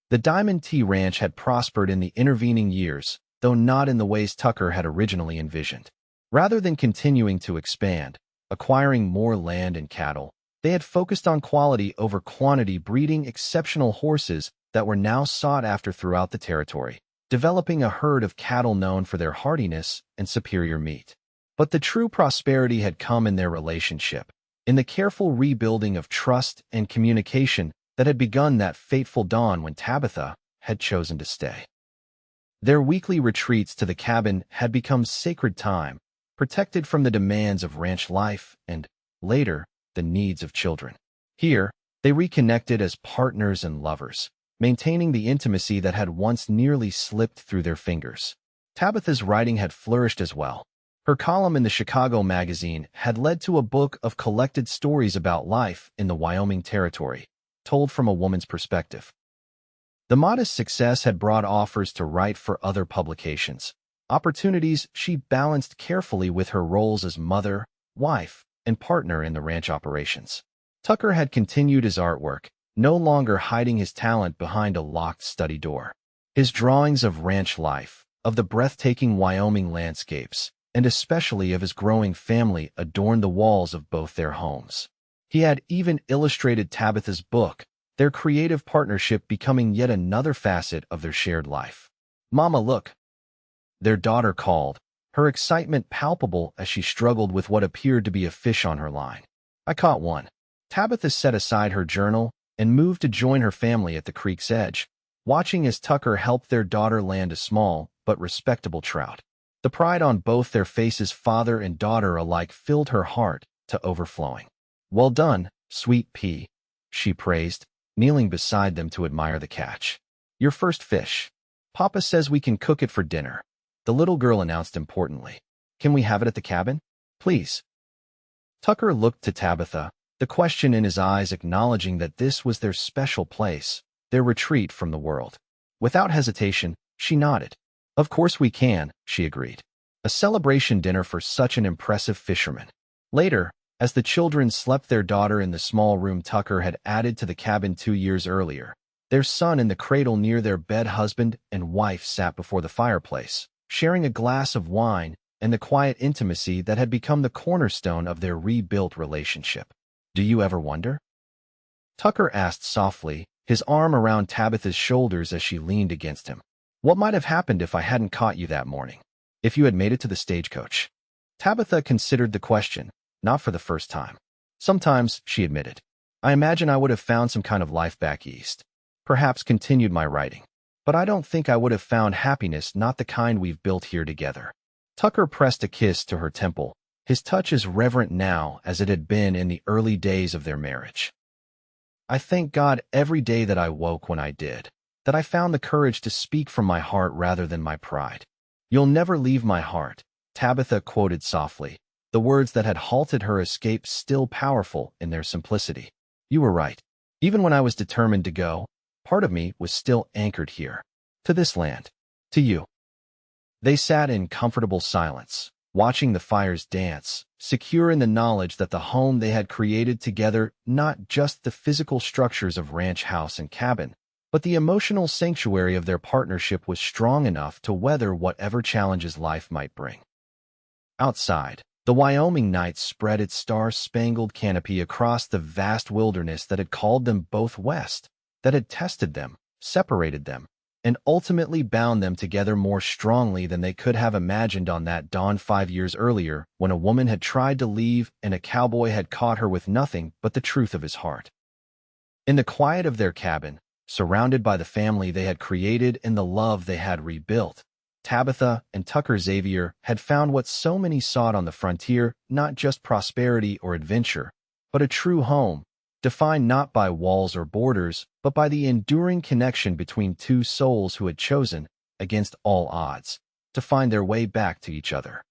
The Diamond T Ranch had prospered in the intervening years, though not in the ways Tucker had originally envisioned. Rather than continuing to expand, acquiring more land and cattle, they had focused on quality over quantity, breeding exceptional horses that were now sought after throughout the territory, developing a herd of cattle known for their hardiness and superior meat. But the true prosperity had come in their relationship, in the careful rebuilding of trust and communication that had begun that fateful dawn when Tabitha had chosen to stay. Their weekly retreats to the cabin had become sacred time, protected from the demands of ranch life and, later, the needs of children. Here, they reconnected as partners and lovers, maintaining the intimacy that had once nearly slipped through their fingers. Tabitha's writing had flourished as well. Her column in the Chicago magazine had led to a book of collected stories about life in the Wyoming Territory, told from a woman's perspective. The modest success had brought offers to write for other publications, opportunities she balanced carefully with her roles as mother, wife, and partner in the ranch operations. Tucker had continued his artwork, no longer hiding his talent behind a locked study door. His drawings of ranch life, of the breathtaking Wyoming landscapes, and especially of his growing family adorned the walls of both their homes. He had even illustrated Tabitha's book, their creative partnership becoming yet another facet of their shared life. "Mama, look," their daughter called, her excitement palpable as she struggled with what appeared to be a fish on her line. "I caught one." Tabitha set aside her journal and moved to join her family at the creek's edge, watching as Tucker helped their daughter land a small but respectable trout. The pride on both their faces, father and daughter alike, filled her heart to overflowing. "Well done, sweet pea," she praised, kneeling beside them to admire the catch. "Your first fish. Papa says we can cook it for dinner," the little girl announced importantly. "Can we have it at the cabin? Please." Tucker looked to Tabitha, the question in his eyes acknowledging that this was their special place, their retreat from the world. Without hesitation, she nodded. "Of course we can," she agreed. A celebration dinner for such an impressive fisherman. Later, as the children slept their daughter in the small room Tucker had added to the cabin 2 years earlier, their son in the cradle near their bed, husband and wife sat before the fireplace, sharing a glass of wine and the quiet intimacy that had become the cornerstone of their rebuilt relationship. Do you ever wonder? Tucker asked softly, his arm around Tabitha's shoulders as she leaned against him. What might have happened if I hadn't caught you that morning? If you had made it to the stagecoach? Tabitha considered the question, not for the first time. Sometimes, she admitted. I imagine I would have found some kind of life back east. Perhaps continued my writing. But I don't think I would have found happiness, not the kind we've built here together. Tucker pressed a kiss to her temple, his touch as reverent now as it had been in the early days of their marriage. I thank God every day that I woke when I did, that I found the courage to speak from my heart rather than my pride. You'll never leave my heart, Tabitha quoted softly, the words that had halted her escape still powerful in their simplicity. You were right. Even when I was determined to go, part of me was still anchored here, to this land, to you. They sat in comfortable silence, watching the fires dance, secure in the knowledge that the home they had created together, not just the physical structures of ranch house and cabin, but the emotional sanctuary of their partnership, was strong enough to weather whatever challenges life might bring. Outside, the Wyoming night spread its star-spangled canopy across the vast wilderness that had called them both west, that had tested them, separated them, and ultimately bound them together more strongly than they could have imagined on that dawn 5 years earlier, when a woman had tried to leave and a cowboy had caught her with nothing but the truth of his heart. In the quiet of their cabin, surrounded by the family they had created and the love they had rebuilt, Tabitha and Tucker Xavier had found what so many sought on the frontier, not just prosperity or adventure, but a true home, defined not by walls or borders, but by the enduring connection between two souls who had chosen, against all odds, to find their way back to each other.